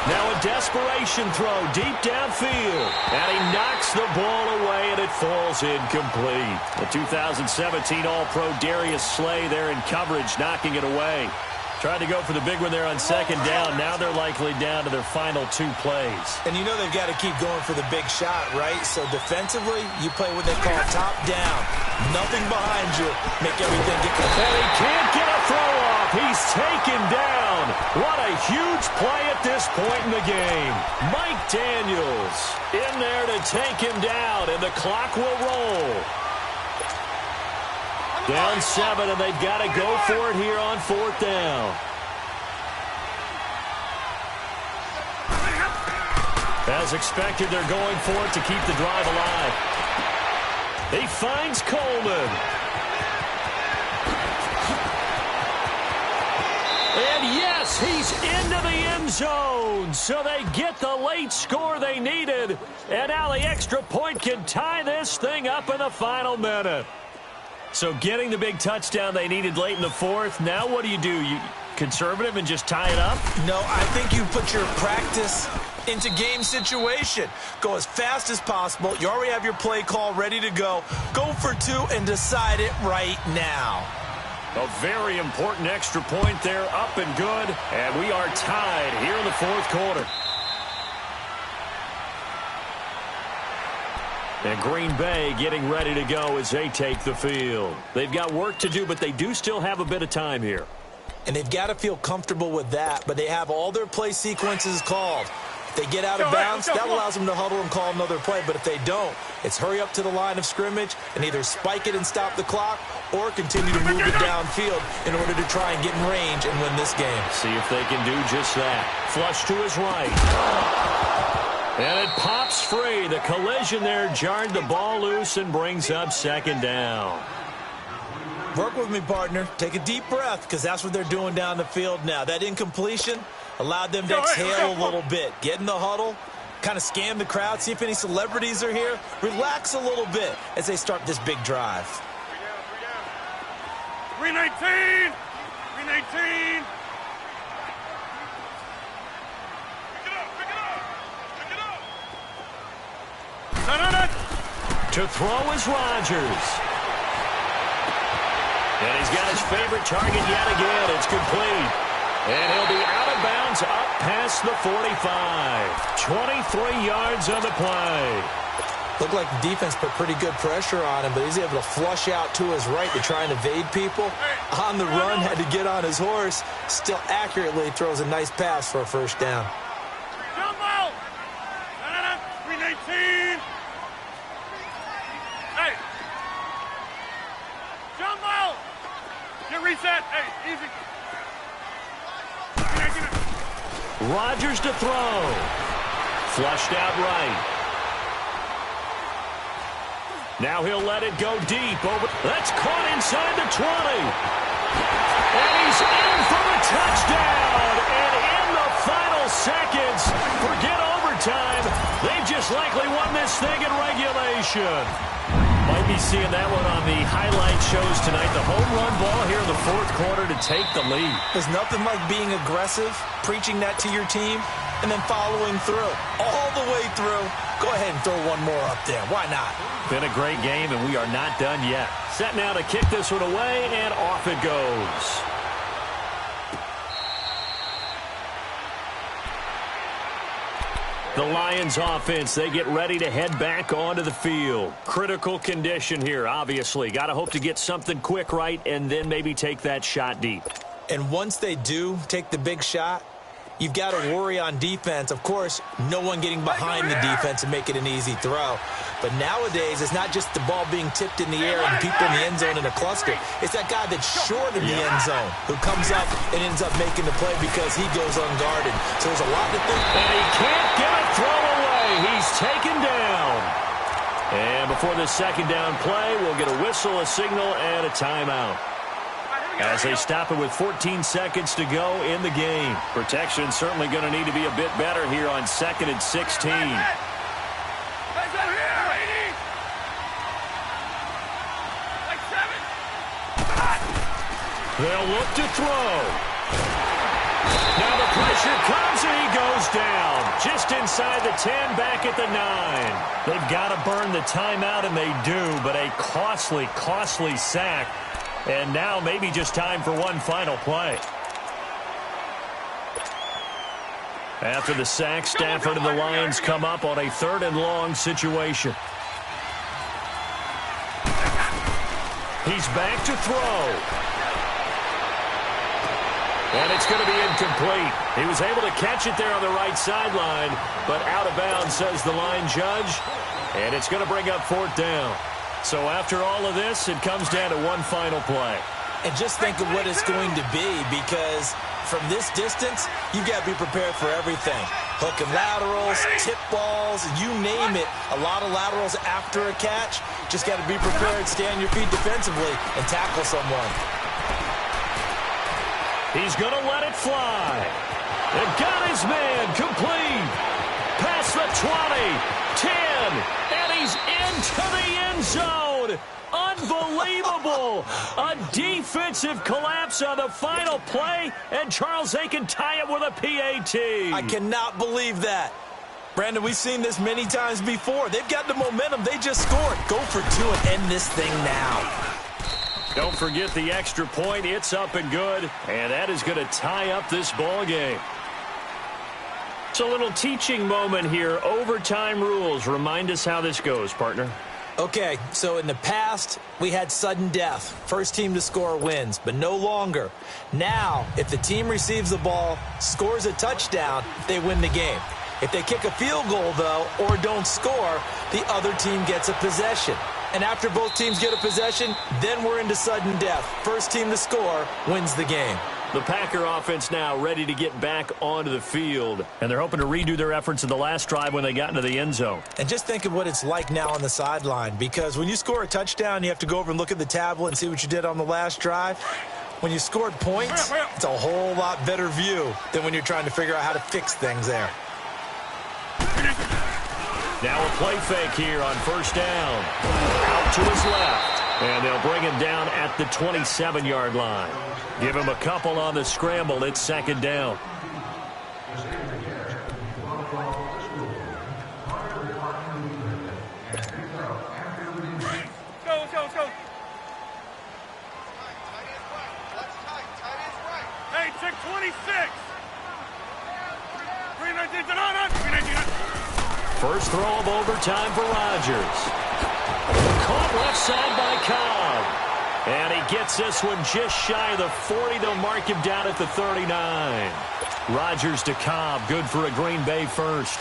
Now a desperation throw deep downfield. And he knocks the ball away, and it falls incomplete. The 2017 All-Pro Darius Slay there in coverage, knocking it away. Tried to go for the big one there on 2nd down. Now they're likely down to their final 2 plays. And you know they've got to keep going for the big shot, right? So defensively, you play what they call top down. Nothing behind you. Make everything get complete. And he can't get a throw off. He's taken down. What a huge play at this point in the game. Mike Daniels in there to take him down, and the clock will roll. Down 7, and they've got to go for it here on 4th down. As expected, they're going for it to keep the drive alive. He finds Coleman. And yes, he's into the end zone. So they get the late score they needed. And now the extra point can tie this thing up in the final minute. So getting the big touchdown they needed late in the fourth. Now what do? You conservative and just tie it up? No, I think you put your practice into game situation. Go as fast as possible. You already have your play call ready to go. Go for two and decide it right now. A very important extra point there, up and good. And we are tied here in the fourth quarter. And Green Bay getting ready to go as they take the field. They've got work to do, but they do still have a bit of time here. And they've got to feel comfortable with that, but they have all their play sequences called. If they get out of bounds, that allows them to huddle and call another play. But if they don't, it's hurry up to the line of scrimmage and either spike it and stop the clock or continue to move it downfield in order to try and get in range and win this game. See if they can do just that. Flush to his right. And it pops free. The collision there jarred the ball loose and brings up second down. Work with me, partner. Take a deep breath, because that's what they're doing down the field now. That incompletion allowed them to exhale a little bit. Get in the huddle, kind of scan the crowd, see if any celebrities are here. Relax a little bit as they start this big drive. 319! 319! To throw is Rodgers. And he's got his favorite target yet again. It's complete. And he'll be out of bounds up past the 45. 23 yards on the play. Looked like the defense put pretty good pressure on him, but he's able to flush out to his right to try and evade people. On the run, had to get on his horse. Still accurately throws a nice pass for a first down. Jump out! 319! Hey! Jump out! Get reset. Hey, easy. Rodgers to throw. Flushed out right. Now he'll let it go deep. That's caught inside the 20. And he's in for the touchdown. And in the final seconds, forget overtime. They've just likely won this thing in regulation. Might be seeing that one on the highlight shows tonight. The home run ball here in the fourth quarter to take the lead. There's nothing like being aggressive, preaching that to your team, and then following through. All the way through. Go ahead and throw one more up there. Why not? Been a great game, and we are not done yet. Set now to kick this one away, and off it goes. The Lions offense, they get ready to head back onto the field. Critical condition here, obviously. Got to hope to get something quick right and then maybe take that shot deep. And once they do take the big shot, you've got to worry on defense. Of course, no one getting behind the defense and make it an easy throw. But nowadays, it's not just the ball being tipped in the air and people in the end zone in a cluster. It's that guy that's short of the end zone who comes up and ends up making the play because he goes unguarded. So there's a lot to think. And he can't get a throw away. He's taken down. And before the second down play, we'll get a whistle, a signal, and a timeout. As they stop it with 14 seconds to go in the game. Protection certainly going to need to be a bit better here on 2nd and 16. They'll look to throw. Now the pressure comes and he goes down. Just inside the 10, back at the 9. They've got to burn the timeout, and they do, but a costly, costly sack. And now maybe just time for one final play. After the sack, Stafford and the Lions come up on a 3rd and long situation. He's back to throw. And it's going to be incomplete. He was able to catch it there on the right sideline, but out of bounds, says the line judge. And it's going to bring up 4th down. So after all of this, it comes down to one final play. And just think of what it's going to be, because from this distance, you've got to be prepared for everything. Hook and laterals, tip balls, you name it. A lot of laterals after a catch. Just got to be prepared, stay on your feet defensively, and tackle someone. He's going to let it fly. And got his man complete. Past the 20, 10, and he's into the end zone. Unbelievable! A defensive collapse on the final play, and Charles, they can tie it with a PAT. I cannot believe that. Brandon, we've seen this many times before. They've got the momentum. They just scored. Go for 2 and end this thing now. Don't forget the extra point. It's up and good, and that is going to tie up this ball game. It's a little teaching moment here. Overtime rules. Remind us how this goes, partner. Okay, so in the past, we had sudden death. First team to score wins, but no longer. Now, if the team receives the ball, scores a touchdown, they win the game. If they kick a field goal, though, or don't score, the other team gets a possession. And after both teams get a possession, then we're into sudden death. First team to score wins the game. The Packer offense now ready to get back onto the field. And they're hoping to redo their efforts in the last drive when they got into the end zone. And just think of what it's like now on the sideline. Because when you score a touchdown, you have to go over and look at the tablet and see what you did on the last drive. When you scored points, it's a whole lot better view than when you're trying to figure out how to fix things there. Now a play fake here on first down. Out to his left. And they'll bring him down at the 27-yard line. Give him a couple on the scramble. It's second down. Let's go. Hey, check 26. 319. First throw of overtime for Rodgers. Caught left side by Cobb. And he gets this one just shy of the 40. They'll mark him down at the 39. Rodgers to Cobb. Good for a Green Bay first.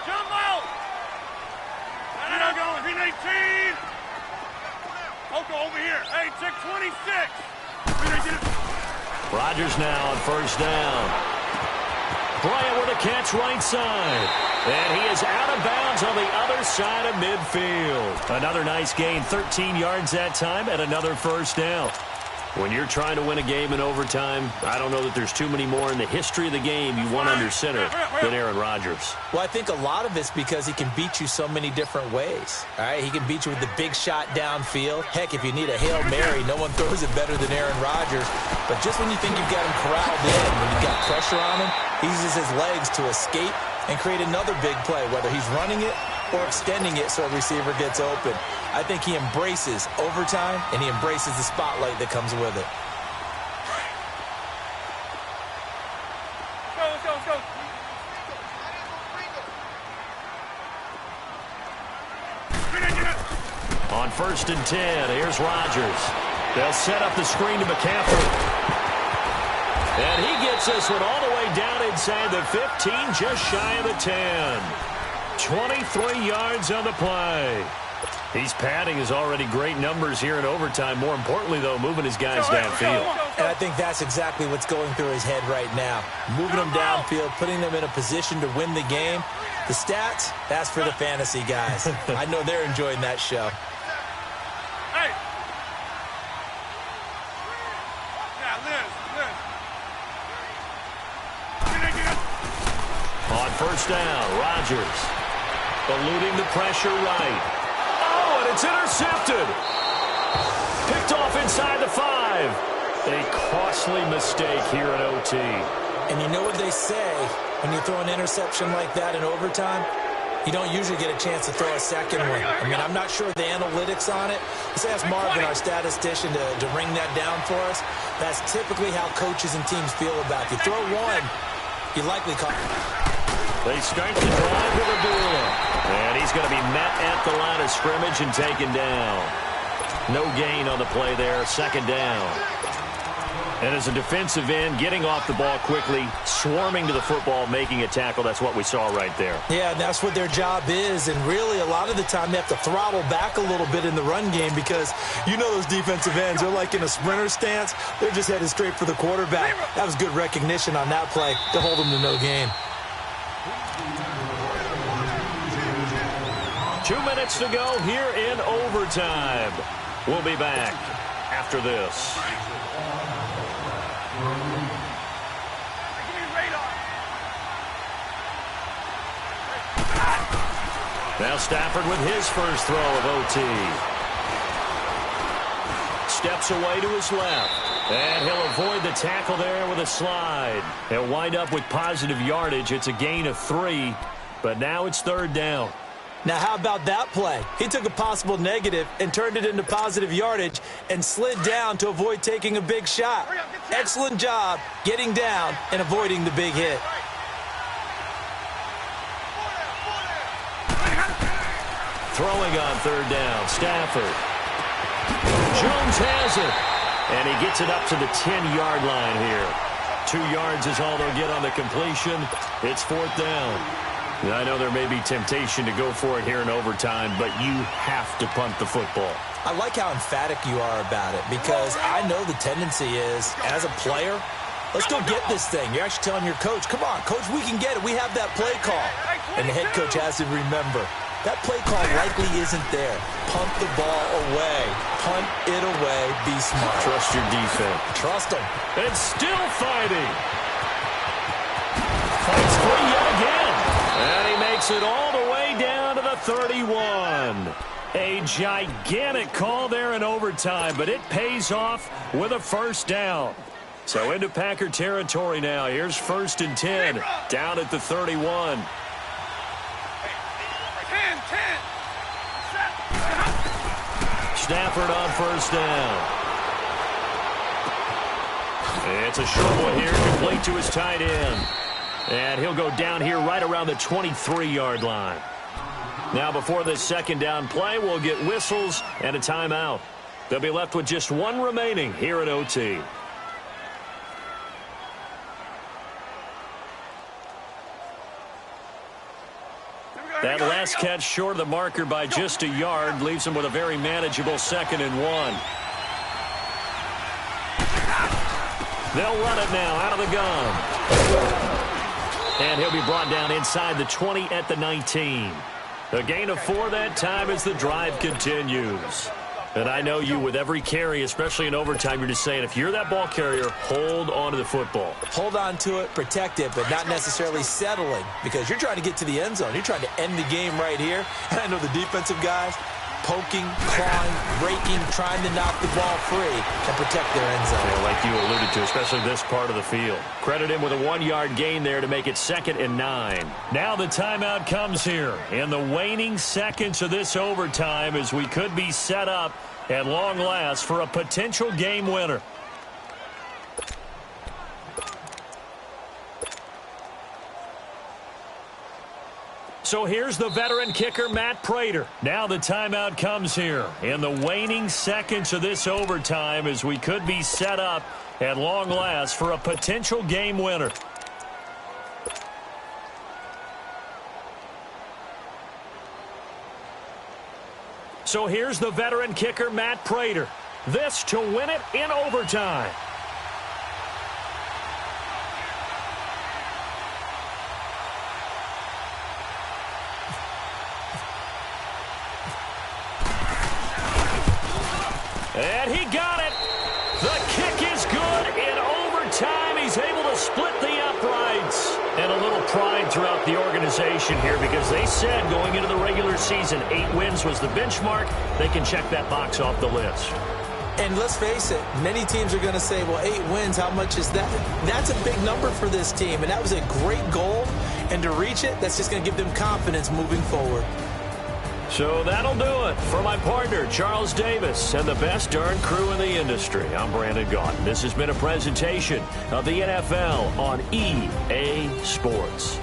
Jump out. We're not going. 319. Coco over here. Hey, check 26. 319. Rodgers now on first down. Bryant with a catch right side. And he is out of bounds on the other side of midfield. Another nice gain, 13 yards that time, and another first down. When you're trying to win a game in overtime, I don't know that there's too many more in the history of the game you want under center than Aaron Rodgers. Well, I think a lot of it's because he can beat you so many different ways. All right, he can beat you with the big shot downfield. Heck, if you need a Hail Mary, no one throws it better than Aaron Rodgers. But just when you think you've got him corralled in, when you've got pressure on him, he uses his legs to escape and create another big play, whether he's running it or extending it so a receiver gets open. I think he embraces overtime, and he embraces the spotlight that comes with it. Let's go. On first and 10, here's Rodgers. They'll set up the screen to McCaffrey. And he gets this one all the way down inside the 15, just shy of the 10. 23 yards on the play. He's padding his already great numbers here in overtime. More importantly, though, moving his guys downfield. And I think that's exactly what's going through his head right now. Moving them downfield, putting them in a position to win the game. The stats, that's for the fantasy guys. I know they're enjoying that show. Hey. Yeah, Liz. On first down, Rodgers eluding the pressure right. Oh, and it's intercepted. Picked off inside the 5. A costly mistake here at OT. And you know what they say, when you throw an interception like that in overtime, you don't usually get a chance to throw a second one. I mean, I'm not sure the analytics on it. Let's ask Marvin, our statistician, to ring that down for us. That's typically how coaches and teams feel about it. You throw one, you likely call. They start the drive with Abdullah. And he's going to be met at the line of scrimmage and taken down. No gain on the play there, second down. And as a defensive end, getting off the ball quickly, swarming to the football, making a tackle, that's what we saw right there. Yeah, that's what their job is. And really, a lot of the time, they have to throttle back a little bit in the run game because you know those defensive ends, they're like in a sprinter stance. They're just headed straight for the quarterback. That was good recognition on that play to hold them to no gain. 2 minutes to go here in overtime. We'll be back after this. Now Stafford with his first throw of OT. Steps away to his left. And he'll avoid the tackle there with a slide. He'll wind up with positive yardage. It's a gain of 3, but now it's 3rd down. Now, how about that play? He took a possible negative and turned it into positive yardage and slid down to avoid taking a big shot. Excellent job getting down and avoiding the big hit. Throwing on 3rd down, Stafford. Jones has it. And he gets it up to the 10-yard line here. 2 yards is all they'll get on the completion. It's 4th down. I know there may be temptation to go for it here in overtime, but you have to punt the football. I like how emphatic you are about it because I know the tendency is, as a player, let's go get this thing. You're actually telling your coach, come on, coach, we can get it. We have that play call. And the head coach has to remember, that play call likely isn't there. Punt the ball away. Punt it away. Be smart. Trust your defense. Trust them. And still fighting. Fights free yet again. And he makes it all the way down to the 31. A gigantic call there in overtime, but it pays off with a 1st down. So into Packer territory now. Here's 1st and 10. Down at the 31. 10. Stafford on 1st down. It's a short one here, complete to his tight end. And he'll go down here right around the 23-yard line. Now before this 2nd down play, we'll get whistles and a timeout. They'll be left with just 1 remaining here at OT. That last catch short of the marker by just a yard leaves him with a very manageable 2nd and 1. They'll run it now out of the gun. And he'll be brought down inside the 20 at the 19. A gain of 4 that time as the drive continues. And I know you, with every carry, especially in overtime, you're just saying, if you're that ball carrier, hold on to the football. Hold on to it, protect it, but not necessarily settling because you're trying to get to the end zone. You're trying to end the game right here. And I know the defensive guys poking, clawing, raking, trying to knock the ball free and protect their end zone. Yeah, like you alluded to, especially this part of the field. Credit him with a 1-yard gain there to make it 2nd and 9. Now the timeout comes here in the waning seconds of this overtime as we could be set up at long last for a potential game winner. So here's the veteran kicker, Matt Prater. Now the timeout comes here in the waning seconds of this overtime as we could be set up at long last for a potential game winner. So here's the veteran kicker, Matt Prater. This to win it in overtime. And he got it. The kick is good in overtime. He's able to split the uprights. And a little pride throughout the organization here because they said going into the regular season, 8 wins was the benchmark. They can check that box off the list. And let's face it, many teams are going to say, well, 8 wins, how much is that? That's a big number for this team, and that was a great goal. And to reach it, that's just going to give them confidence moving forward. So that'll do it for my partner, Charles Davis, and the best darn crew in the industry. I'm Brandon Gaudin. This has been a presentation of the NFL on EA Sports.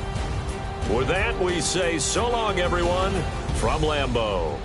With that, we say so long, everyone, from Lambeau.